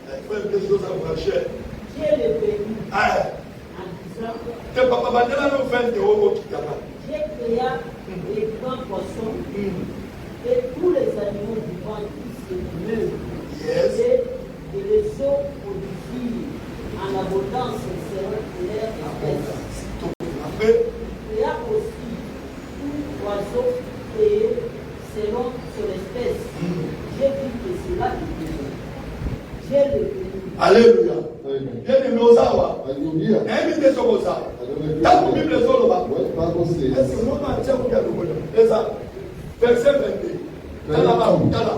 Il faut des choses à brancher. Dieu le bénit Ah, en disant tes papa va dire là, nous 22 euros qui t'appellent. Dieu créa les grands poissons et tous les animaux du vent qui se meuvent. Yes. Et les eaux produisent en abondance selon leur espèce. Après, Il y a aussi tout oiseau créé selon son espèce. J'ai dit que cela est bien. J'ai le béni. Alléluia. Amen. Bien aimé Ozawa. Are you here? Aimé des choses Ozawa. I don't know if Dans la you're Bible, there. les autres là. What the Bible says. Est-ce que nous avons un tiers ou bien le bonheur? C'est ça. Verset 22. Dans la Bible, dans la.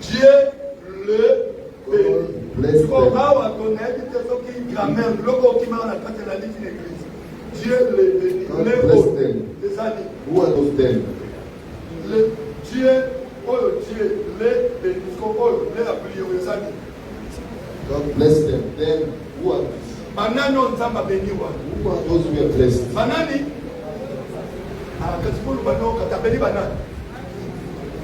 Dieu le bénit. Bless On them. va connaître qui grammaire, le mot qui m'a raconté la ligne de l'église. Dieu le bénit. God Les bless autres, them. les années. Who are those them? Le Dieu, oh Dieu, les bénit. Oh, les appelés aux années. God bless them. Then who are these? Banani on zamba béni wa. Who are those who are blessed? Banani. Ah, quand tu peux le banano, quand tu as béni banane.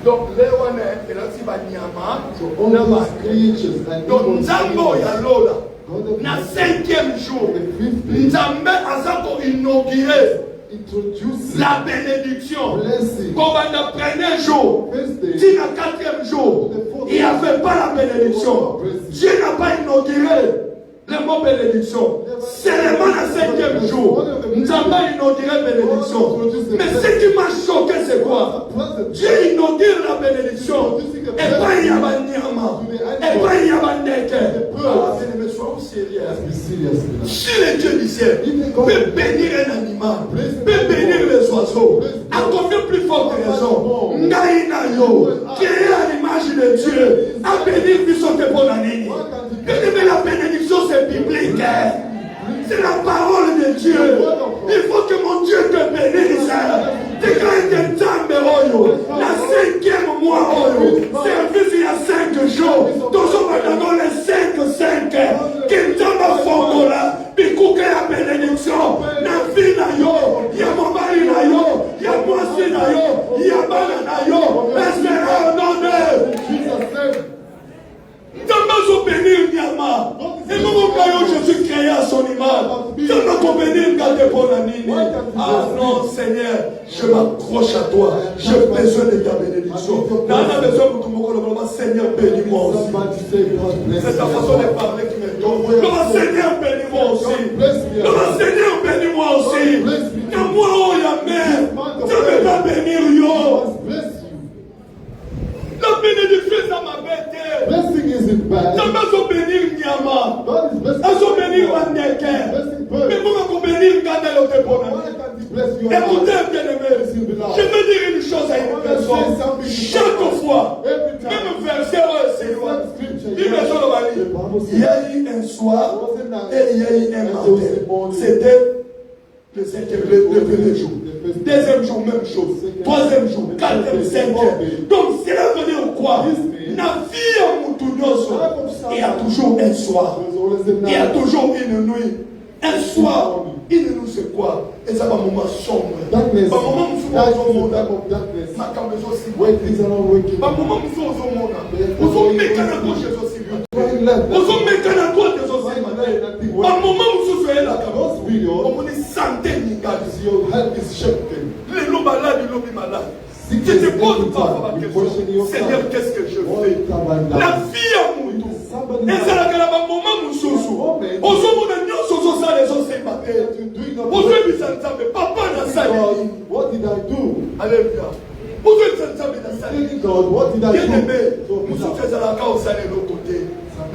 Donc, les wana, il y a aussi banyama. So all those creatures and Donc, people Nzambo ya lola. God Na has 5e jour, the 5th day Nzambe azako inauguré introduced la bénédiction. blessing. Comme le premier jour, First day, si le 4e jour, il n'y avait pas la bénédiction. Dieu n'a pas inauguré le mot bénédiction. Seulement le 5e jour, nous avons inauguré la bénédiction. Mais ce qui m'a choqué, c'est quoi? Dieu inaugure la bénédiction. Et pas il y a un niama. Et pas il y a un neke. Ah, c'est les soyons sérieux. be serious with us. Si le Dieu du ciel peut bénir un animal, peut bénir les oiseaux, à combien plus forte raison, Ngaïnayo, qui est à l'image de Dieu, à bénir plus son bon année. Mais la bénédiction, c'est biblique. Hein? C'est la parole de Dieu. Il faut que mon Dieu te bénisse. Déclare la 5e mois, service il y a 5 jours. Tous dans les 5. Kintama Fongola, Bikuke la bénédiction. Na vie na yo, ya mobali na yo, ya moisi na yo, ya bana na yo. Espérons au nom de Jesus said, Tamazo bénir Nyama. Et mon caillou, je suis créé à son image. Tamazo bénir Gade Bonanini. Ah non, Seigneur, je m'accroche à toi. J'ai besoin de ta bénédiction. Nana besoin de ton Seigneur, bénis-moi aussi. somebody say God bless C'est ta you. façon de parler qui me donne. Comment Seigneur, bénis-moi aussi. Comment Seigneur, bénis-moi aussi. Que moi, oh, ya mère. Tu ne peux pas bénir yo. God bless you. La bénédiction, ça m'a bêté. Blessing isn't bad. Tamazo bénir Nyama. God is blessing. Azo bénir Wandeke. Blessing Mais bird. pourquoi bénir Gade Why Lotepona? can't he bless you? Écoutez, bien-aimé, je veux dire une chose à une personne. Chaque fois, Every time. même verset, c'est loin. Scripture. Il me semble The qu'il Bible y a says, eu un soir et il y a eu un matin. C'était le 5e, le premier jour. Deuxième jour, même chose. Troisième jour, 4e, 5e. Donc, cela veut dire quoi? La vie à Moutounioso, il y a toujours un soir. there's always a Il y a night. toujours une nuit. Un soir, une nuit, c'est quoi? Et ça va un moment sombre. Darkness. Par moment, nous That sommes is au the monde. time of darkness. Ma caméra aussi. When things are not working. Par moment, nous sommes au monde. Nous sommes mécaniques à gauche et aussi. Right, left. Nous sommes mécaniques à droite et aussi. Par moment, nous sommes là. Those videos, On est santé, Ningadi. your health is shaken. Les loups malades, les loups malades. Je Sickness te pose every pas time. ma You question. question yourself. Seigneur, qu'est-ce que je What fais? have I La done? vie à Moutou. somebody ezalaka na bamoma mosusu ozomona nyonso ozosala ezosemba te ozoyebisa nzambe papa nasaleli. What did I do? Alléluia. Ozoyebisa nzambe nasaleli. Telling God, what did I bien-aimé do? mosusu ezalaka osala eloko te.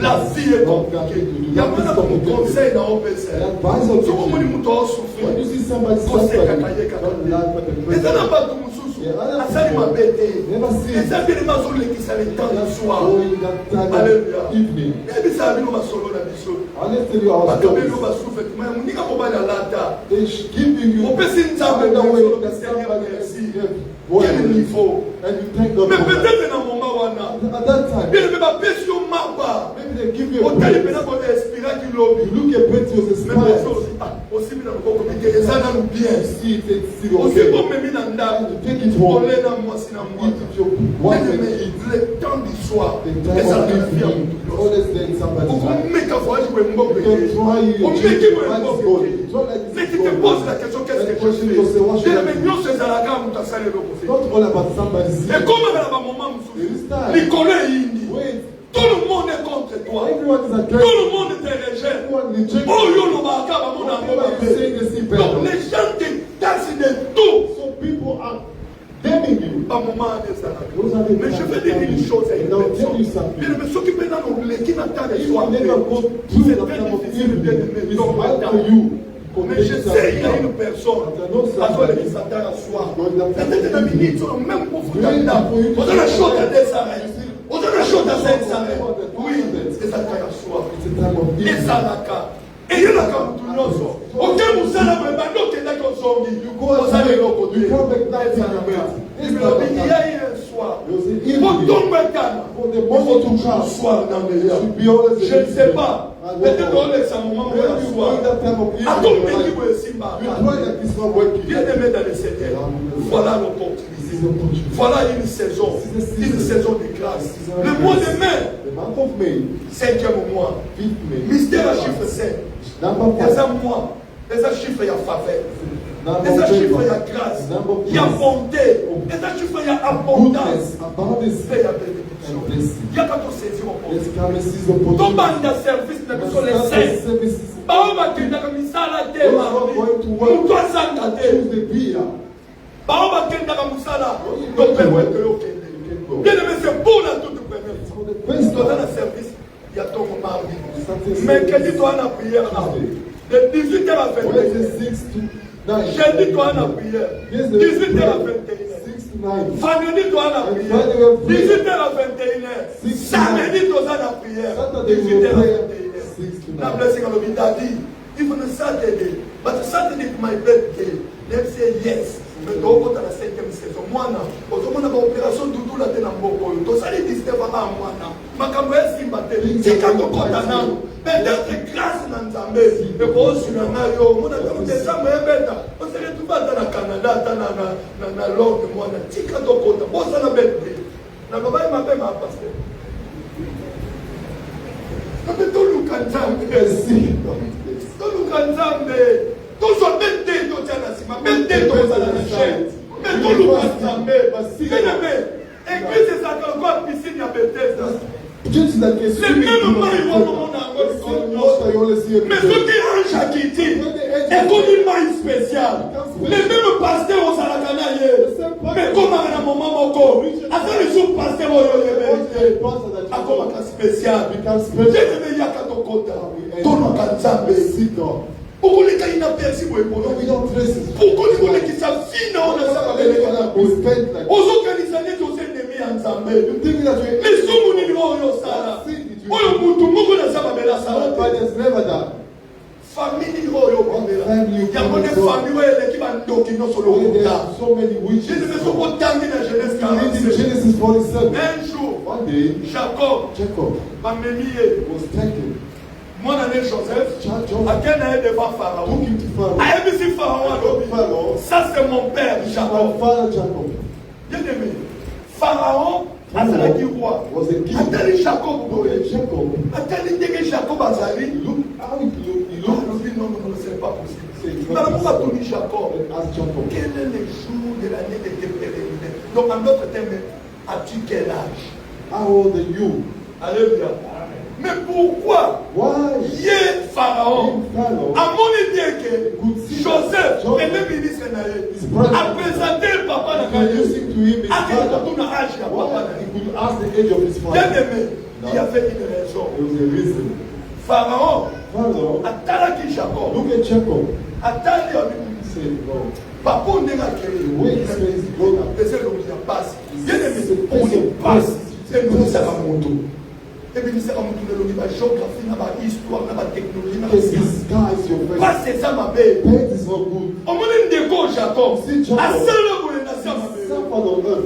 La vie est compliquée. Il y a pas de conseil dans OPC. Si vous voulez nous souffrir, When you see somebody conseil suffering, kakaye don't laugh at the mais ça n'a person. pas de moussousou. Asali mabete. Les abîmes sont les qui s'allent dans le soir. Going that time Alléluia. of evening. Et puis ça a vu nous solo la mission. I'll tell you our Parce que nous stories. va souffrir. Mais on dit qu'on va la lata. They giving you On peut s'y nzambe another dans way le that Seigneur somebody merci. else Quel niveau. and you thank God Mais for that. peut-être dans mon mawana. At that time, Bien aimé ma passion mamba. maybe they give you a On t'a dit praise. maintenant qu'on est inspiré qui lobby. You look at Betty was Mais moi inspired. aussi, aussi bien dans le comité, et ça n'a nous bien. See it, see it, Aussi okay. bon, mais mis dans le Take it home. on l'est dans moi, c'est dans moi. Eat it, your wife and Mais eat. le temps du soir, The et time ça of n'a rien. evening, always then somebody's On life. met ta voix, je vais me You can try it. on met qui me It's not like mais this tu is te God. poses la question, qu'est-ce que je fais? Bien aimé, nous, c'est à la gamme, tu as salé le It's côté. not all about somebody's Et comme à la maman, Nicolas et Indi, Wait, tout le monde est contre toi. everyone is Tout against le you. monde te rejette. Everyone rejects Oh, you. yo, no, bah, bah, mon amour, Whatever you say, they see donc better. les gens te taxent de tout. So people are damning you. Pas moment de ça. Those are the Mais je vais dire une chose à une And I'll tell you personne. something. Bien aimé, ceux qui maintenant nous les qui n'attendent If soir, you never go through c'est the très time of difficile, bien evening, aimé, it's donc hard maintenant. for you. Mais je sais, il y a une personne, à toi les Satan à soi. Peut-être dans minute, même pour vous donner la on a la chose à descendre. On a la chose à descendre. Oui, c'est Satan à soi. It's a time of Et evening. ça la cas. Et il y a la cas tout nyonso. Aucun musala mais pas d'autre que d'accord zongi. You go Vous allez outside, l'autre côté. you come back that Et ça time. la cas. It's Il not y like a that. eu un soir. It was an Pour evening. tomber calme. For the Il faut moment to toujours come. soir dans le meilleur. Should be always Je ne sais pas. I don't Peut-être know. qu'on laisse un moment où When on you soir. find that time of À evening, ton in your pays, life, vous aussi, you try that it's not working. bien aimé dans le Seigneur. Voilà l'opportunité. Voilà une saison. Une saison de grâce. Le mois de mai. The month of May, 5e mois. 5th May. Mystère à chiffre 5. Number Les 5. mois. Les chiffres, il y a faveur. Number Les chiffres, il y a favor. grâce. Number Il y a grace. bonté. Les chiffres, il y a abondance. Goodness, abundance, Il y a bénédiction. and blessing. Il y a pas de saisir au Let's monde. come and seize the Ton opportunity. bande de service, mais sur les saints. Services. Bao bakendaka misala te Those are not going to work. mutu azanga te Choose the beer. bao bakendaka mosala You go to work. topemete okende bien aimé c'est pour la toute première For the best toza of na service ya tongo mardi Saturday mercredi toza na prière na de 18h à Wednesday 21h 6 to 9. jeudi toza na prière Yes, 18h à 21h 6 to 9. vendredi toza na And prière Friday we pray. 18h à 21h 6 to samedi toza na prière Saturday we 18h à pray. 21h 6 to na 9. blessing alobi daddy even on Saturday but Saturday is my birthday them say yes mais tokota na 5e saison mwana ozomona baopération dudula te na mboko oyo tosali disitevaka mwana makambo esimba te tika tokota nano peut-être grâce na nzambe ekoosuna na yo mona tango desambo ebeta osali tubata na Canada ata na lorde mwana tika tokota bosala birthday nalobai mabe ma paster ape toluka nzambe toluka nzambe tozwa bete totya na nsima bete tozala na chaine me toluka nzambe beneme église ezalaka lokwa piscine ya Bethesda Just like a swimming même pool. mai wanaomona yango The likolo same water you nyonso always see every mais day. soki ange akiti ekomi mai spécial le même pasteur ozalaka na ye me komaka na moma moko aza lisusu pasteur oyo oyebeli te akomaka spécial jeneme yaka tokota tolaka nzambe okoleka inaperci boye pokoli kolekisa fina ona saka beleka ozokanisa neti oza enemi ya nzambe lisumu nini oyo osala oyo mutu moko naza babela asala te famille oyo obamela yango nde famille oyo eleki bandoki nyonso lokuta jeneme soko otangi na Genèse 47 Genesis 47. un jour One day, Jacob Jacob bamemi ye was taken. mwana ne Joseph Joseph akei na ye devant took Pharaon him to Pharaoh. ayebisi Pharaon alobi Pharaoh, ça c'est mon père my Jacob father Jacob bien-aimé Pharaon azalaki roi was a king. atali Jacob boye Jacob, atali ndenge Jacob azali look how he looked. alobi non non non c'est pas possible C'est nala pas moko possible. atuni Jacob And ask Jacob, quel est le jour de l'année de tes pèlerinages donc en d'autres termes as-tu quel âge how old are you? alléluia Mais pourquoi Yé Pharaon a montré bien que Joseph, le ministre, a présenté le papa dans la vie. Bien aimé, il y avait une raison. Pharaon a talaki Jacob. A talaki papa on est là passe. Bien aimé, on passe. C'est nous ça va monter. Et puis nous ça va monter dans la géographie, dans la histoire, dans la technologie, dans la science. Pas c'est ça ma belle. On m'a dit de Jacob. À seul le nation ma belle.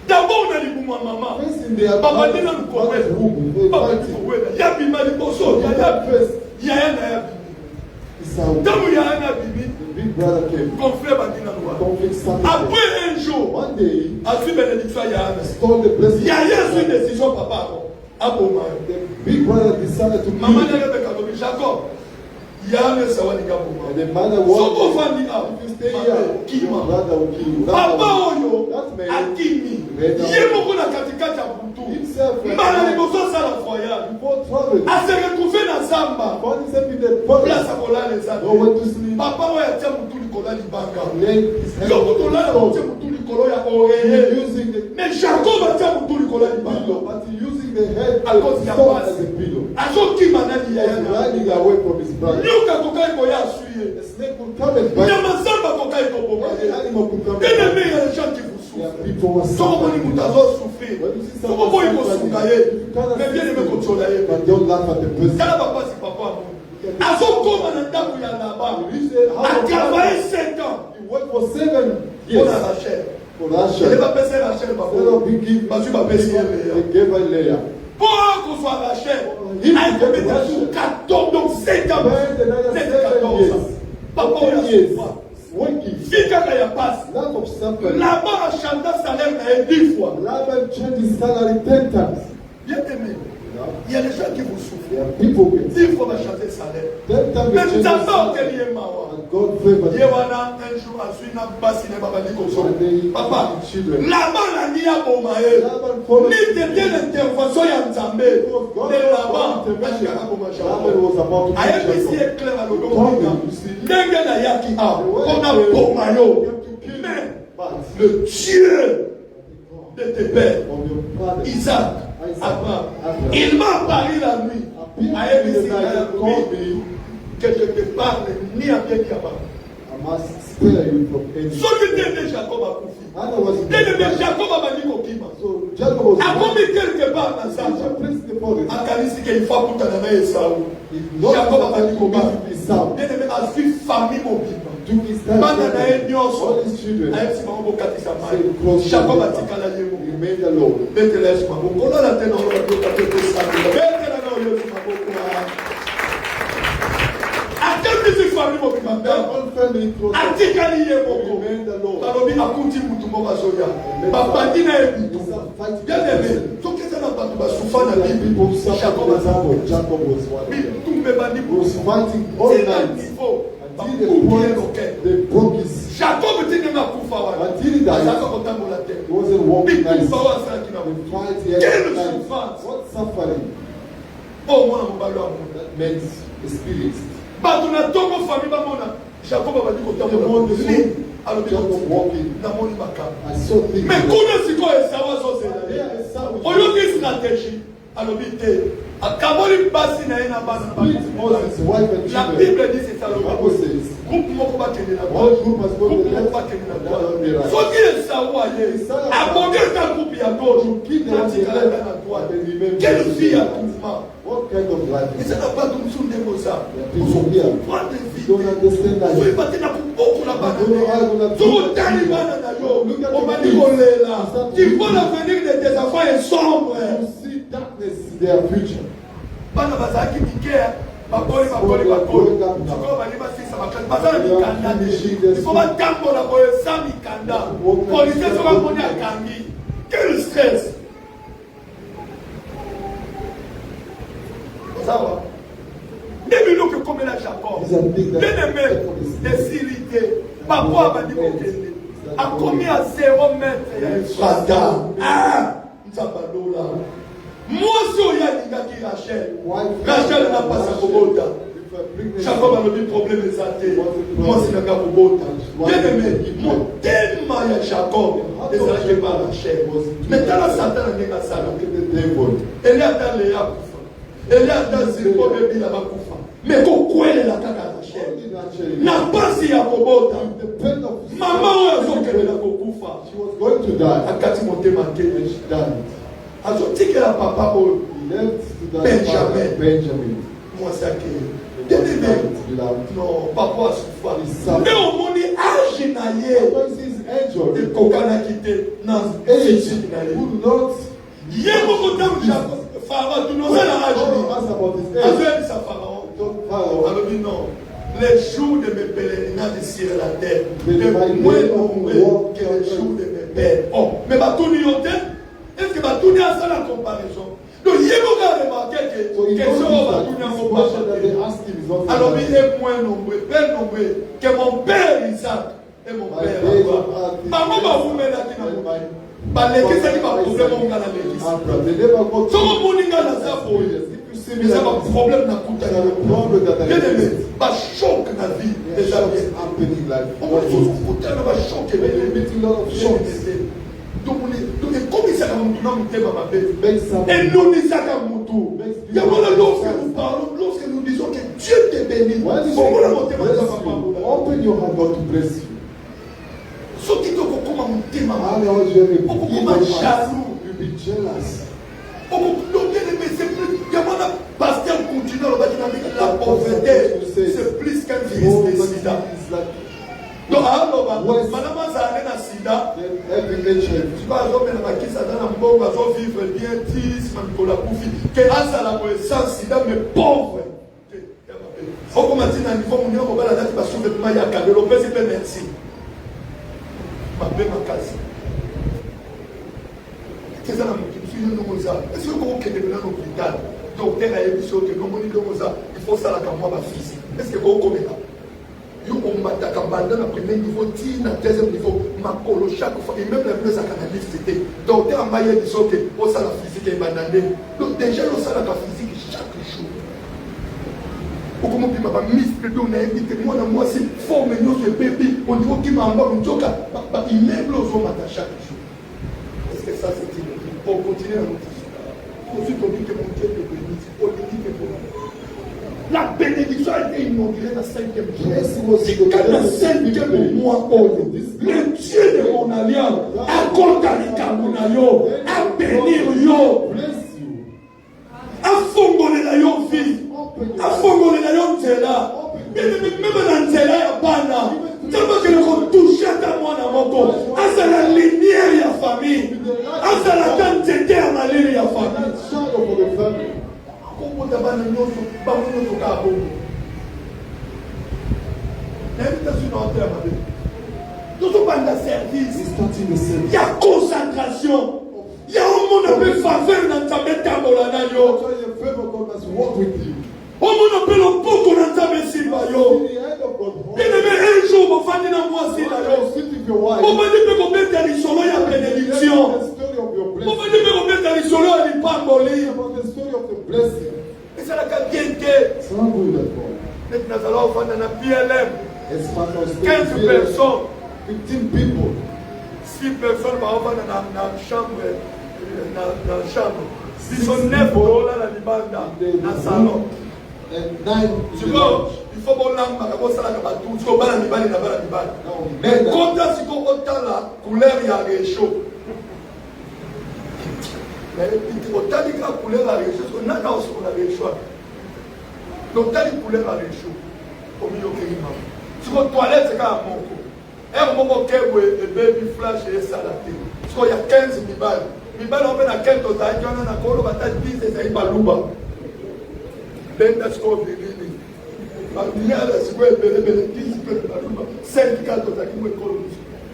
D'abord on a dit pour ma maman. Papa dit dans le coin. Papa dit il y a bima di boso, il y a un dans il y a un abimi. Conflit bâti dans le après un jour, à suivre bénédiction il y a une décision papa. Big brother decided to Maman Jacob. Il y a un sawani gabo. And the mother was if you stay here, your brother will kill you. Papa oyo akimi. Yemo kuna katikati ya butu. Mbana liboso sala foya. Before travel. Ase retrouver na samba. God is in the Place akola les no one to sleep. Papa oya tia butu likola libanga. Yo kotola na butu likola ya oreye. Using the Mais Jacob tia butu likola libanga. but using the head as a pillow. Azoki manani ya Riding away from his brother. Nyoka kokai koya suye. The snake will come and bite. Nyamazamba kokai koboka. The animal will come and Bien bite. aimé, il y a des gens qui vous People were souffrent. suffering. Souvent, vous souffrir. Souvent, vous souffrir. Mais bien aimé, quand tu l'as But don't laugh at the person. ça papa, c'est papa. Azoko mananda kuya là-bas. A travaillé 7 ans. He worked for 7 Pour years la Rachel. for Il n'est Rachel. pas passé Rachel, papa. Parce que papa, They gave her Leah. pour qu'on soit Rachel, il a été 14, donc 7 ans. Spent another 7, 7 14 years. ans. Papa, For 10 on a years. souffert. Working. Fika kaya passe. Lot of suffering. Là-bas, a chanté salaire na 10 fois. Laban changed his salary 10 times. Bien aimé. Il y a des gens qui vous souffrent. There are people with 10 fois, on va chanter salaire. 10 times they Mais changed his d'abord, salary. quel est mawa? And God favored him. Yewana, un jour, à suivre, n'a pas signé, papa, dit qu'on One day, papa, his children. là-bas, la nia bomae. Laban followed Ni de bien l'intervention, ya nzambe. God De là-bas, was ashika Laban bomashao. was about to Aye, kill ici Jacob. est clair, à l'odo, Told him, you see, Ndenge na yaki a, on a they bomayo. came to kill Mais, him. But le Dieu de tes pères, of your father, Isaac, Abraham, il m'a parlé la nuit. appeared Aye, to me ici, the night and called me, que je te parle ni à bien ni à bas. I must spare you from any. Ce que t'es Jacob a confié. Anna was Jacob a dit kokima. so Jacob was A commis quelque part dans ça. such a place in the forest. A kalisi qu'il faut pour t'en Esau. Jacob a dit kokima. Bien aimé, a suivi famille mobile. Took his time. Bana na enyoso. All his children A yesi mambo katisa mai. Jacob a tikala yemo. remained alone. Bete la yesi mambo. Kola la tena ola kwa kete sabi. Bete la na oyo mambo kwa. A kalisi famille mobile. Their whole family close. A tikali yemo. Remained alone. Balobi akuti mutu moko azoya. Bapandi na ebi. Fighting Bien aimé, soki eza na bato basufa na bible people suffer Jacob for aza example. Jacob was one of them. bitumbe bandi He was fighting all eza night niveau until the bakukie point loke they broke his. Jacob tinenge akufa wana Until he died, azalaka kotambola te he wasn't walking nice. bitufa oyo asalaki na The motu fight he had Quelle at night. souffrance. What suffering oyo mwana mobali wa mona that meant experienced. bato na ntongo fami bamona Jacob abandi kotambola alobi Jacob walking. namoni makambo I saw things. mais kuna sikoyo esawa azozela ye Here is how oyoki stratégie alobi te akaboli basi na ye na bana na split Moses' wife and la children. bible dit c'est ça The le Bible says, groupe moko bakende na one group has gone to groupe the moko left, bakende na another on the right. soki esawu aye abongeka groupe ya gauche natikala nga na droite quelle vie ya mouvement What kind of life is eza na bato mosusu ndenge oza ozofrande You don't understand that. soyeba te na kobokola bana You don't know how to na sokotali bana na yo obandi kolela il faut l'avenir de tes enfants est sombre You see darkness in their future. bana bazalaki mikeya bakoli sikoyo bali basisa makasi baza na mikanda te ifo batambola boye eza mikanda polise so bamoni akangi quel stress sawa ndebinoki ekomela Jacob bien aimé esili te papa abandi kokende akomi a 0 mètre ya efrata nzamba lola Moi, si on y a dit Rachel, Rachel n'a pas sa kobota. Jacob a le problème des athées. Moi, c'est la kobota. Bien aimé, mon thème à Jacob, les athées par Rachel. Maintenant, Satan a dit à Satan. Elle est dans les Yakoufa. Elle est dans Zilpo, bébé, la Bakoufa. Mais pourquoi elle est la kaka Rachel? N'a pas si Yakobota. Maman, elle est la Bakoufa. She was going to die. Akati monte manqué. And she died. Azotique la papa au Benjamin. Moi, c'est que. Non, papa a souffert. Mais au monde, âge naïe. De kokana quitté. Non, âge naïe. Yé beaucoup de temps, Pharaon, tu n'oses la âge. Avec sa Pharaon. Alors, dit non. Les jours de mes pèlerinages sur la terre, de moins nombreux que les jours de mes pères. Oh, mais Batouni Yoté, est-ce que Batouni a ça la comparaison? Donc, il y a remarqué que question Batouni a comparaison. Alors, il est moins nombreux, père nombreux, que mon père Isaac et mon père Abraham. Maman va vous mettre là qui n'a pas. Bah, l'église, c'est pas problème, on a l'église. Comment on dit dans la savoie? Mais ça va problème dans tout le bien aimé, va choc dans la vie des amis. On va choquer, donc comme il s'est et nous disons qu'à Moutou, il y a lorsque nous parlons, lorsque nous disons que Dieu te bénit, open your heart, God to bless you. Ce qui te comment You'll be jealous. Pasteur continue la pauvreté, c'est plus qu'un virus de sida. Donc, alors, madame Azalé na sida, tu vas vivre bien, tis, Manikola Koufi, que Azala sans sida, mais pauvre. On commence à niveau où on va la date parce que le maïa cadre, le pèse est merci. Ma belle ma case. C'est ça la moitié. Est-ce que vous avez un hôpital? Docteur a dit que il faut ça la moi physique. Est-ce que vous connaissez ça? On m'a dit qu'à premier niveau, à deuxième niveau, ma colo chaque fois, et même la plus à canaliste, c'était. Docteur a dit que pour ça la physique est bananée. Donc déjà, on ça la physique chaque jour. Comment puis ma muscle donné invité moi dans moi c'est forme de bébé au niveau qui m'a envoyé un joke immeuble aux hommes à chaque jour. Est-ce que ça c'est pour continuer à nous dire? Ensuite on dit que mon Dieu te bénisse. On dit que la bénédiction a été inaugurée dans le 5e jour. C'est quand le 5e mois, le Dieu de mon alliance a condamné mon a bénir yo. A fongolé la yo vie. A fongolé la yo nzela. Même dans nzela ya bana. Tellement que nous touché à moi dans mon corps. À la lumière ya famille. À la quantité à ma ligne ya famille. Comment d'abord nous pas nous tocar bon. L'invitation d'entrer à ma vie. Nous sommes pas dans le service. Il y a concentration. Il y a un monde un peu faveur dans ta métamolana yo. On m'en appelle un peu qu'on entend ici, yo. Bien aimé, un jour, on va faire dans moi, si là, yo. On va dire que on met dans les solos, il y a bénédiction. On va dire que on met dans les solos, il n'y a pas molli. Et c'est la qualité. Maintenant, nous allons faire dans la PLM. 15 personnes. 15 people. 6 personnes vont faire dans la chambre. Dans la chambre. Ils sont 9 pour la libanda. Dans le salon. Tu vois, il faut que l'on ça la tout ce qu'on va la libanda la libanda. Mais quand tu as autant la couleur il y a réchaud. Mais autant de la couleur à réchaud, on a aussi on a réchaud. Donc t'as une couleur à réchaud. Au milieu de l'imam. Tu vois toilette c'est quand mon coup. Et on va que baby flash et salaté. Parce qu'il y a 15 mibales. Mibales on met à quel total, on a encore on va 10 et ça y va louba. Benda score de l'île. Il y a la seconde belle 10 syndicat total qui me colle.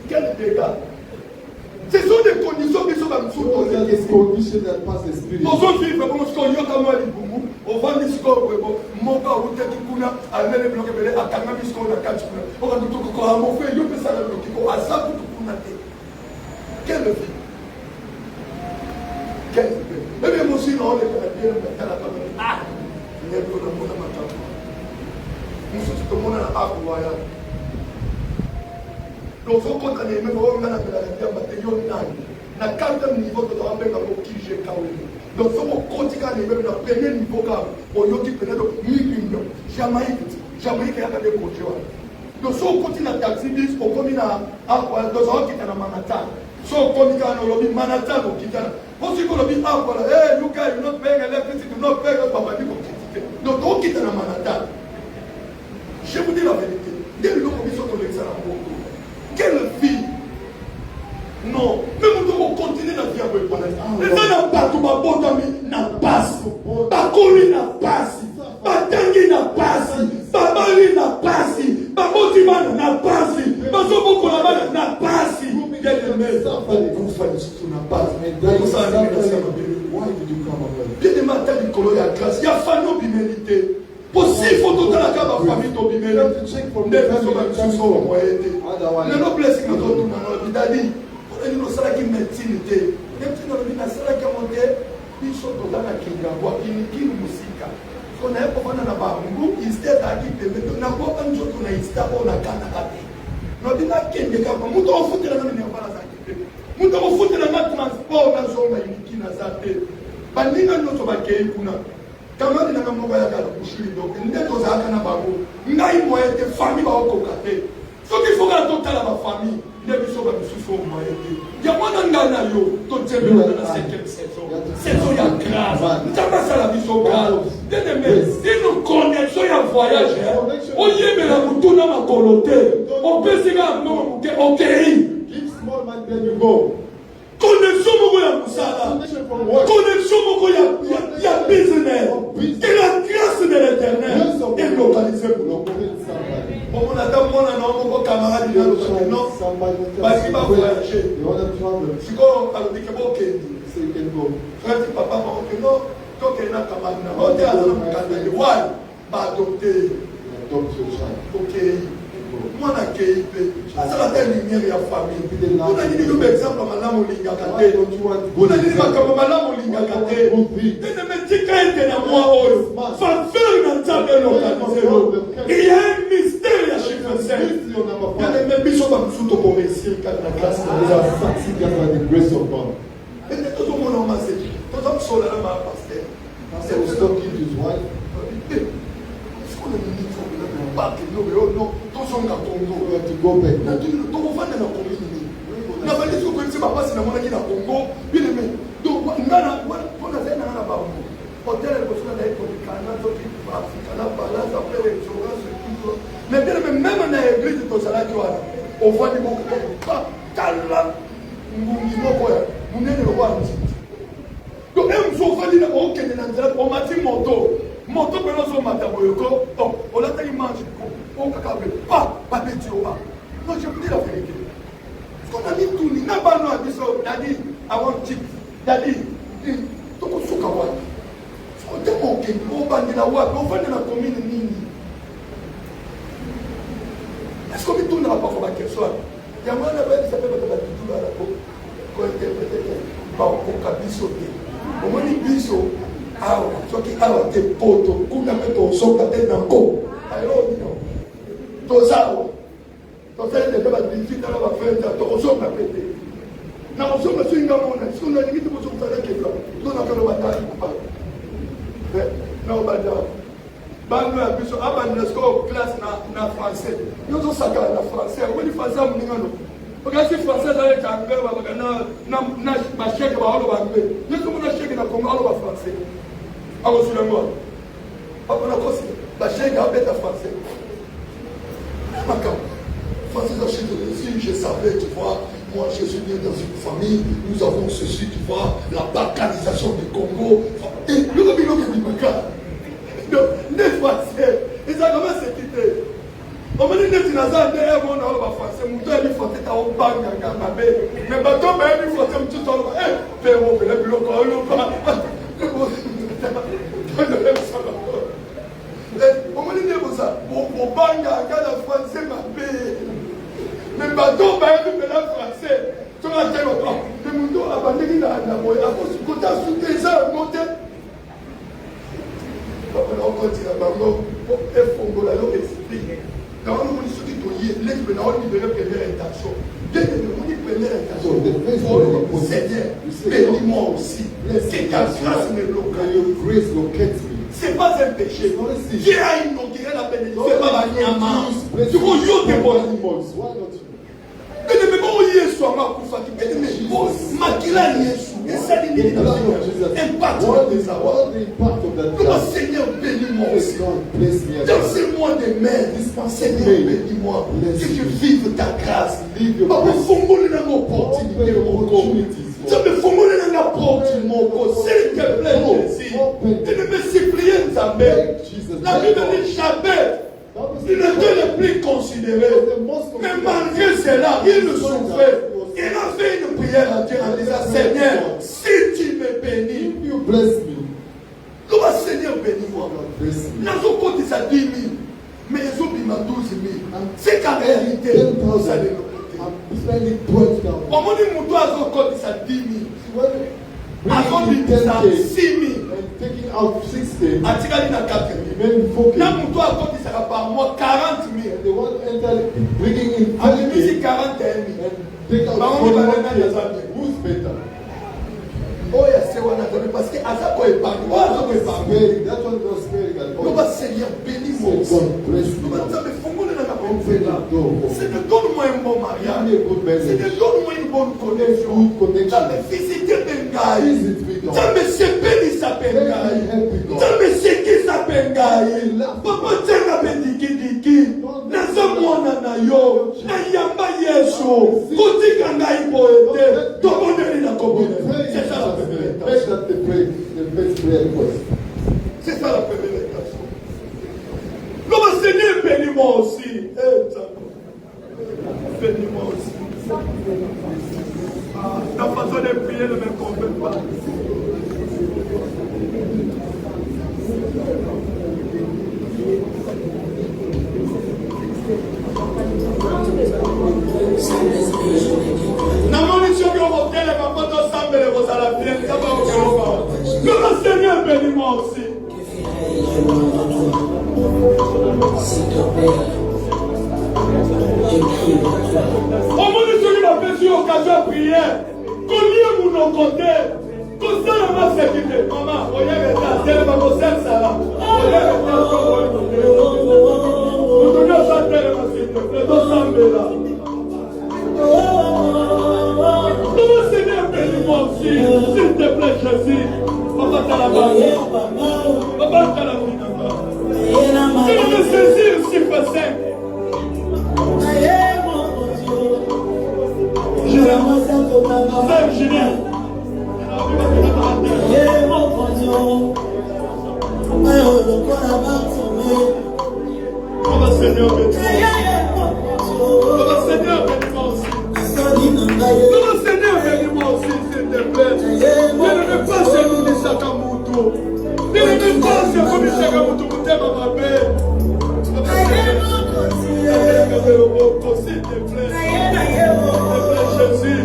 Quel dégât. Ce sont des conditions qui sont dans le sous. Those are the conditions that pass the spirit. Nous sommes vivre comme ce qu'on y a comme les boumou. On va dire ce qu'on veut. Mon gars, vous êtes qui kuna, à l'aller bloquer, à Kanami, ce qu'on a quatre. On va tout à mon frère, il peut ça le bloquer. À ça, tout kuna. Quelle vie. Quelle vie. Même aussi, non, les Canadiens, ah, il y a tout le monde à ma table. Nous sommes tout le monde à la royale. Donc, il faut qu'on ait même on a la bataillon na quatrième niveau de la paix dans qui j'ai kaoulé. Donc, il faut qu'on continue même dans le premier niveau car on y a qui peut être millions. Jamaïque, il y a des coachs. Donc, si on continue à taxi bis, on continue à dans un qui est à Manhattan. Si on continue à lobby Manhattan, on quitte. Parce qu'on lobby voilà, hey, you guys, you not paying electricity, you not paying papa, you don't. Donc, on quitte à Manhattan. Je vous dis la vérité. Dès le jour où ils sont dans l'examen, quelle vie? Non, même nous devons continuer la vie à vous connaître. Les gens n'ont pas tout ma botami, n'a pas. Bakoli n'a pas. Batangi n'a pas. Babali n'a pas. Babotimana n'a pas. Bazoboko n'a pas. Why did you come away? Bien des matins du colo, il y a grâce. Il y a famille d'humilité. Possible, faut tout à la famille d'humilité. Le no blessing na todo na no bidadi. Ele no sala ki metinite. Depuis na bina sala ki monte, biso to na kinga kwa kini musika. So na epo bana na ba ngu instead aki pembe na kwa banjo to na insta ona kana kate. No bina kende ka kwa muto ofutela na mene bala za kipe. Muto ofutela na transport na zona yiki na zate. Bandinga no to ba kei kuna. Kama dina kama ya kala kushiri donc ndeto za kana bango. Ngai moye te famille ba okokate. Ce qu'il faut que toute la famille, les bisous va nous souffrir au moyen. Il y a moins d'engagement, tout le temps dans la 5e saison. Saison, il y a grave. Nous avons pas ça la vision grave. Bien aimé, si nous connaissons un voyage, on y est, mais la mouton dans ma coloté. On peut se dire, non, ok. Give small man, then you go. Connexion, mon gars, Moussala. Connexion, mon gars, il y a business. Et la grâce de l'éternel est localisée pour nous. On attend mon nom, mon camarade, il a le nom. Parce qu'il va voyager. Si on a dit que bon, frère, papa, non, tant qu'il y a un camarade, on est à la va adopter. Ok. Moi, on a accueilli. Ça va être lumière et la famille. On a dit que l'exemple, madame Olinga Kate. On a dit que madame Olinga Kate. Il y a un mystère à chiffre 5. Il y a des bisous qui sont au récit quand la classe the grace of God. et tout le monde a dit, tout le monde sont là, pasteur. Pastor was talking to his wife. Est-ce qu'on a une minute pour le bac? Non, tout son Congo. We have to go back. Tout le monde est dans la communauté. On a dit que c'est pas parce que nous sommes au Congo. Bien aimé. Donc, on a fait un abandon. Hôtel, le besoin d'être au Canada, après les jours, mais bien aimé, même dans l'église de Tosala, on voit des mots pas calme. Vous n'êtes le roi. Donc, un jour, on m'a dit moto. Moto, on m'a dit donc, on a dit mange. On a dit pas de tioba. Non, je vous dis la vérité. On a dit tout, il n'a pas dit ça. Daddy, I want chips. Daddy, tout le monde on dit ok, on va dire la voix, on va dire la commune nini. Est-ce qu'on tourne la parole à question? Il y a moi là-bas qui s'appelle la tout là, qu'on interprète par au bisoté. Au moins les biso, ah, soit qui a des potes, qu'on a mis ton son dans le co. Alors, non. Tout ça, tout ça, il y a des visites dans la fête, tout ça, on a pété. Non, on se met sur une si on a limite pour son salaire qui est là, on a fait le bataille. Non, Bangla, Bishop, Abanesco, classe na français. Nous sommes ça na français. On dit français, on dit non. Parce que français, ça est anglais, na chèque, on va anglais. Nous sommes na chèque na Congo, on va français. Alors, sur le mot. Papa, on a quoi la chèque, on va français. Français, si je savais, tu vois, moi je suis né dans une famille, nous avons ceci, tu vois, la balkanisation du Congo. Et le Robino qui dit Baka. Donc, les Français, ils ont comment cette idée. On me dit que tu n'as pas de monde dans le français, mon père dit français, tu as un bang, mais bateau, mais il faut que tu sois là. Eh, fais mon père, le bloc, le pas. On me dit que ça, mon bang, le français m'a payé. Mais bateau, mais le français, tu vas dire, le monde a abandonné la moelle, à cause du côté soutenu ça, monté. On continue à bango, et fongo la langue explique. Dans le monde, ceux qui t'ont lié, les gens ont libéré première intention. Bien évidemment, on première intention. Oh Seigneur, bénis-moi aussi. Que ta grâce me locate. C'est pas un péché. Dieu a inauguré la bénédiction. C'est pas la nyama. Tu vois, yo te bon. Mais ne me pas oublier sur ma couffa. Mais ne me pas makila yesu. Et ça dit il impact des avoir. Le Seigneur bénis-moi aussi. Donne-moi des mains. Seigneur bénis-moi. Que je vive ta grâce. Papa, fais-moi une opportunité. Je me formule dans la porte, mon corps, s'il te plaît, Jésus. Tu ne me supplies jamais. La Bible dit jamais. Il était le plus considéré. Mais malgré cela, il le souffrait. Il a fait une prière à Dieu en disant, Seigneur, si tu me bénis, comment Seigneur bénis-moi? Nous avons compté ça 10 000, mais ils ont mis 12 000. C'est qu'en réalité, vous allez le on m'a dit mon doigt a compté ça 10 000. Avant de dire ça 6 000. Taking out 60. Atikali na 4 000. Là mon doigt a compté ça par mois 40 000. And the one enter bringing in 40 000. 41 000. Take out 41 000. Who's better? Oh yes, c'est one attendez parce que Azako est parmi. Oh Azako est parmi. That one was sparing. Nous va Seigneur bénis-moi aussi. Nous va dire mais faut-moi dans la bonne là. C'est de donne-moi un bon mariage. C'est de donne-moi une bonne connexion. Ça me visiter Bengaï. Ça me séparer sa Bengaï. Ça me séquer sa Bengaï. Papa tiens la bendiki. Naza mwana na yo. Na yamba Yesu. Kotika ngai poete. Toboneli na koboneli. C'est ça la première intention. C'est ça la première intention. Le Seigneur bénis-moi aussi. Bénis-moi aussi. La façon de prier ne me convainc pas. Le Seigneur bénis-moi aussi. S'il te plaît, je prie pour toi. Au moment où je m'appelle sur occasion de prière, qu'on lie mon côté, qu'on s'en va sécurité. Maman, regarde ça, c'est le maman, c'est ça. Regarde nous donnons ça, s'il te plaît, dans sa là. Le Seigneur bénis-moi aussi, s'il te plaît, Jésus. Papa, t'as la main. Papa, t'as la main. Si on me saisit aussi facile. Frère Julien. Papa Seigneur bénis-moi. Papa Seigneur bénis-moi aussi. Papa Seigneur bénis-moi aussi, s'il te plaît. Je ne veux pas se nous Sakamutu. Je ne veux pas se nous Sakamutu. S'il te plaît, Jésus.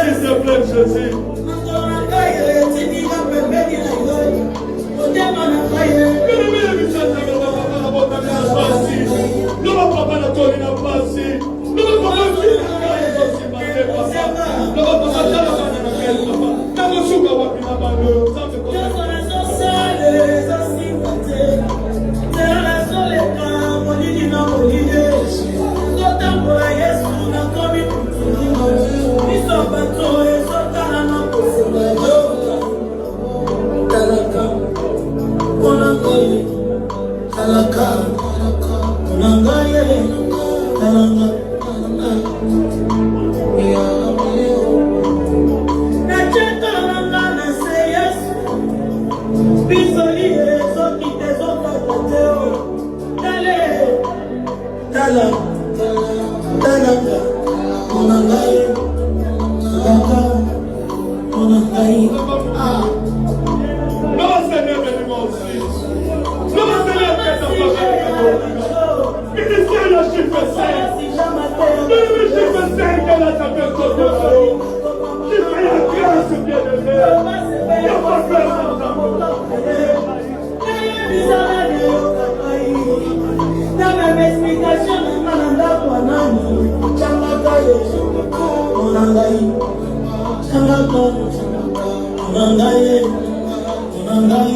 S'il te plaît, Jésus.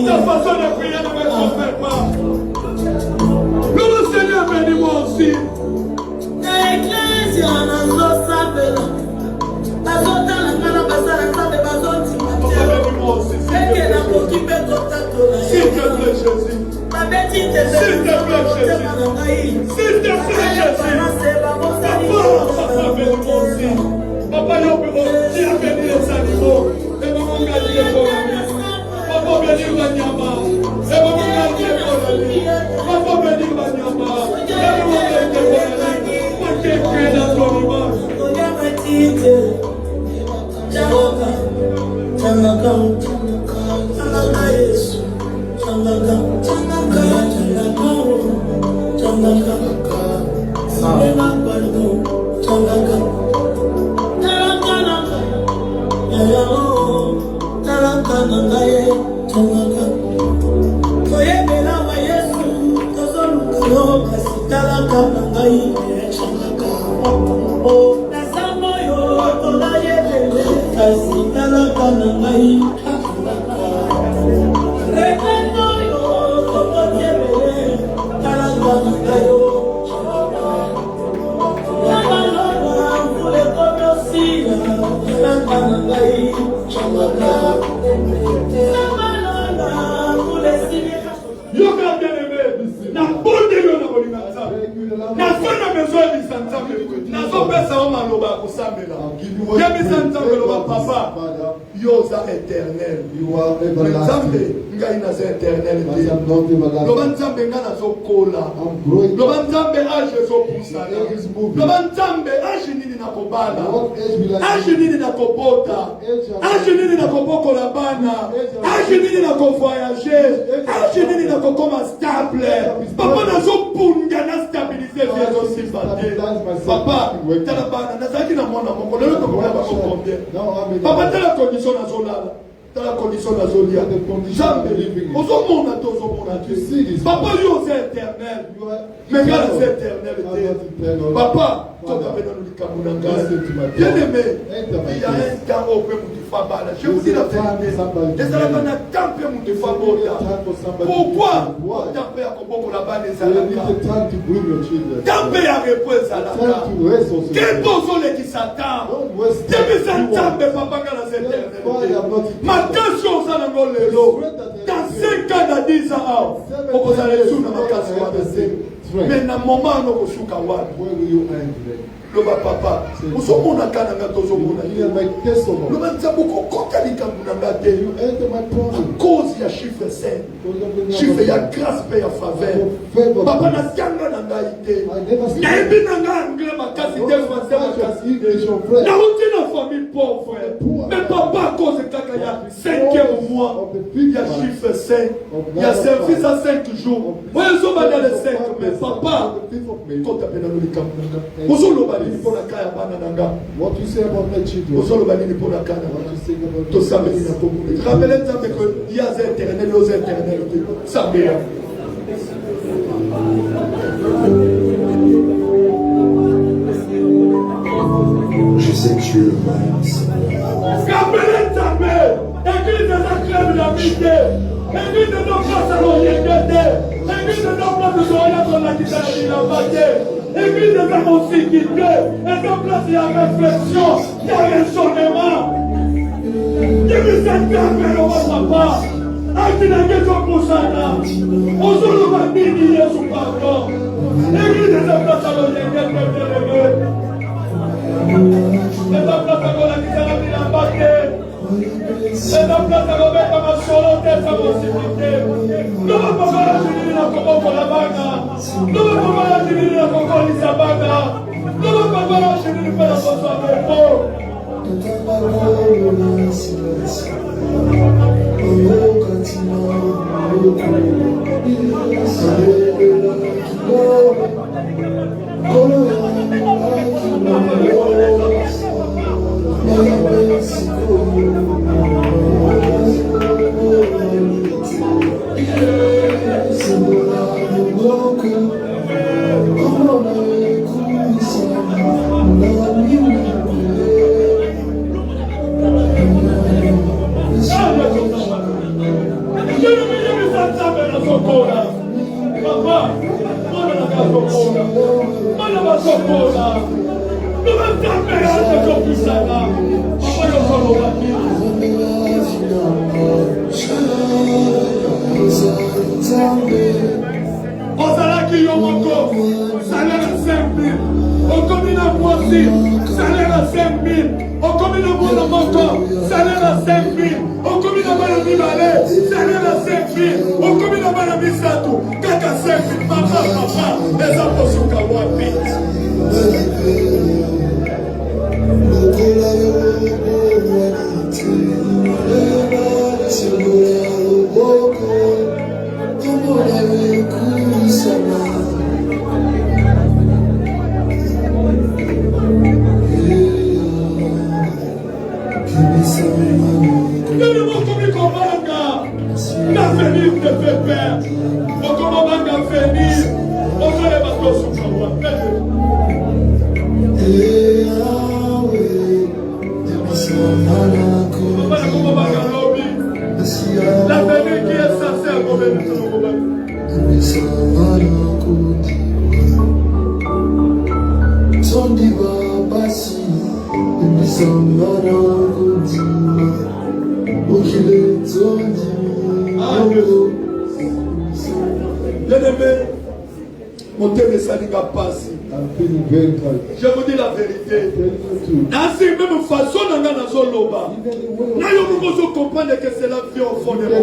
Ta façon de prier ne me confère pas. Le Seigneur bénit-moi aussi. S'il te plaît, Jésus. S'il te plaît, Jésus. S'il te plaît, Jésus. Papa, bénis-moi aussi. Papa, tu as béni les animaux. Et maman, gagner les colonies. Papa, bénis ma nyama. Et maman, gagner les colonies. Papa, bénis ma nyama. Et maman, gagner les colonies. Moi, qui ai créé dans ton image. Yosa éternel. You are everlasting. Éternel. I am not everlasting. I'm growing. What age will Dans la condition d'Azolia, Papa, Dieu est éternel. Mais regarde cette éternalité. Papa, bien aimé, il y a un temps où je vous dis la vérité. Pourquoi attention, ça n'a pas le lot. Dans 5 ans, dans 10 ans, on va aller sur la casse. Mais dans le moment où on va aller, where will you end today? le papa, nous sommes en train de nous cause il y a chiffre 5. Chiffre il y a grâce et il y a faveur. Papa n'a jamais d'angaïté. Il y a une anglais ma casse la routine famille pauvre. Mais papa, cause il y a 5e mois, il y a chiffre 5. Il y a service à 5 jours. Moi, je suis dans les 5, mais papa, quand tu as bien What you say about my children? Je sais que tu es le royaume. Église de la conséquité, et donc là il y a réflexion, il y a raisonnement. Église de la papa, Akinage Tokusana, Ozolo Bandini Yesu pardon. Église de la place à l'Oyenge, et la place à la Bate, et la place à Robert comme un solo tête à possibilité. Nous ne pouvons pas la la Coco la Baga. Nous ne pouvons pas la Coco Lisabaga. Nous ne pouvons pas la Coco papa. Mwana na gazokola. Mwana bazokola. Nous allons taper à ce jour plus ça là. Papa, nous sommes au bâti. Ozalaki yo moko, salaire à 5 000. Okomi na mwasi, salaire à 5 000. Okomi na mwana moko, salaire à 5 000. Okomi na bana mibale, salaire à 5 000. Okomi na bana misatu, kaka 5 000. Papa, eza kosuka wapi? L'avenir qui est censé accompagner ton bien-aimé, mon thème est Salinga Passi. Je vous dis la vérité. Dans cette même façon, on a Zoloba. Nous comprendre que c'est la vie au fond de mon cœur.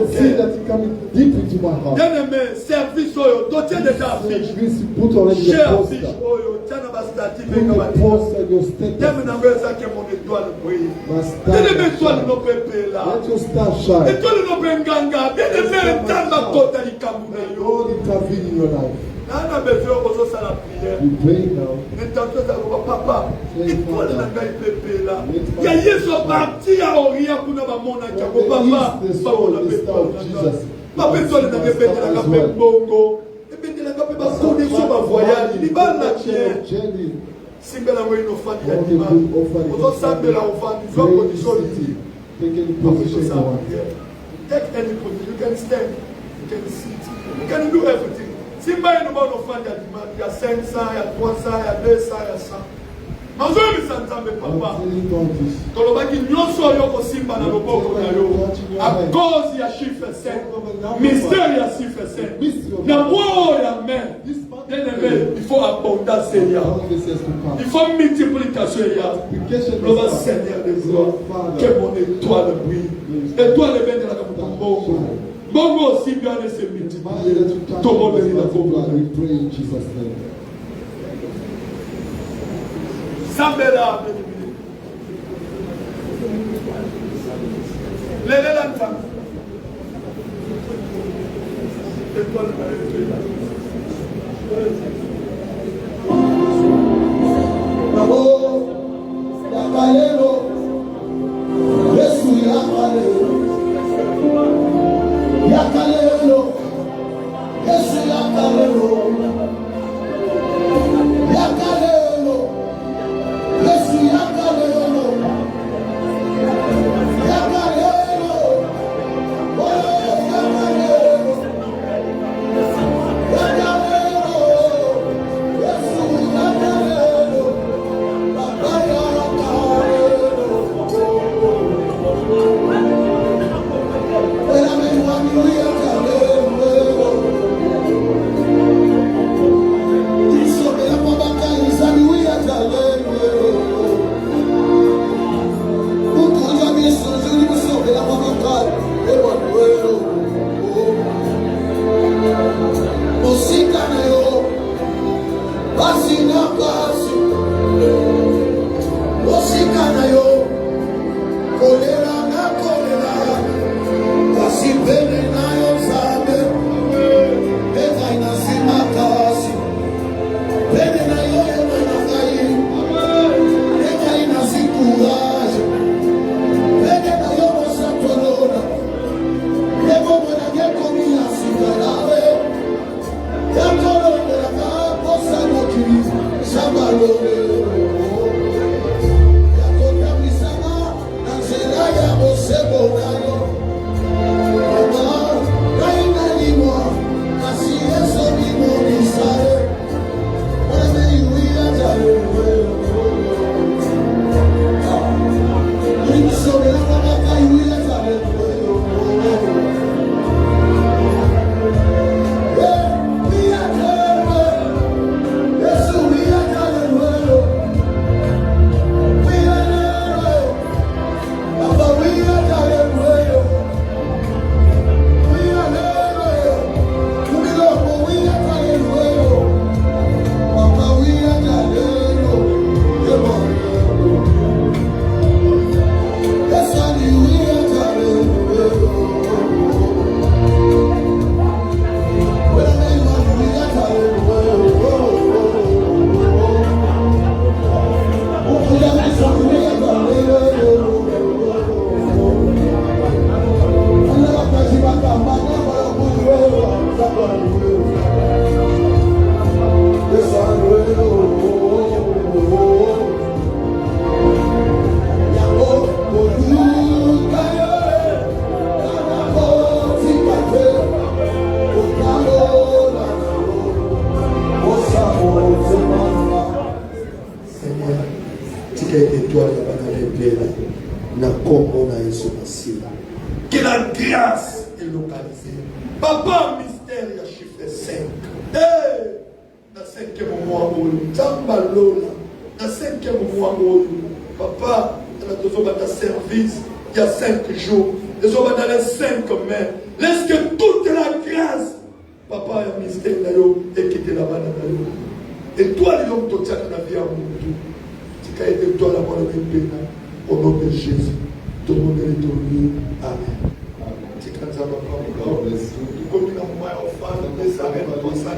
Bien-aimé, service, tu as déjà affiché. J'ai affiché. Tu as ma statue. Mon étoile brille. Bien-aimé, toi, nous peut là. Et toi, nous peut ganga. Bien-aimé, dans ma côte, il y a Nana besoin de ça la prière. Papa, il faut la pepe là. Il y a Yesu parti à Oria pour nous montrer que papa, papa, toi le n'avez pas de la cape bongo. Et bien de la cape pas connexion ma voyage. Il va la tienne. Si belle envoyer nos fans il y a des mal. Aux autres sables là on va nous faire condition de take any position. You can stand. You can sit. You can do everything. Si il y a il y a 500, il y a 300, il y a 200, il y a 100. Mais je vais vous papa. À cause il y a chiffre 5. Mystère il y a chiffre 5. Il faut abondance. Il faut multiplication. Le Seigneur des gloires. Que mon étoile brille. Étoile est bien de la Bongo. Bongo aussi bien de se multiplier. Tout le monde est là pour moi. Sambela, Lele l'enfant. Bravo, Yakalelo, Yesu Yakalelo, Yakalelo, Yesu Yakalelo, Yakalelo, Yesu Yakalelo, Yakalelo, oh Yakalelo, Yakalelo, Yesu Yakalelo, Baba Yakalelo. Ela me manda Yakalelo. Isso me abaka izani Yakalelo. Ukuja misuzuri musobe la mabaka Emmanuel. Musika nayo basi na basi. Musika nayo kolera na kolera. Basi bene nayo zabe. Eka inazima kasi. Bene nayo emana kai. Eka inazikuraje. Bene nayo mosatolona. Ego mwana geko mina sikarabe. Yakolona la kaposa noki. grâce est localisée. Papa, mystère, il y a chiffre 5. Hey! Dans 5e mois, Tambalola. Dans 5e mois, papa, dans le service, il y a 5 jours. Ils sont dans les 5 mai. Laisse que toute la grâce, papa, il y a mystère, et quitter là-bas. Et toi, les hommes, tu as la vie à mon tu as été toi la mort de paix. Au nom de Jésus, tout le monde est retourné. Amen. Tu as ça, papa. God bless you. Comme il a moins offert, mais ça reste comme ça.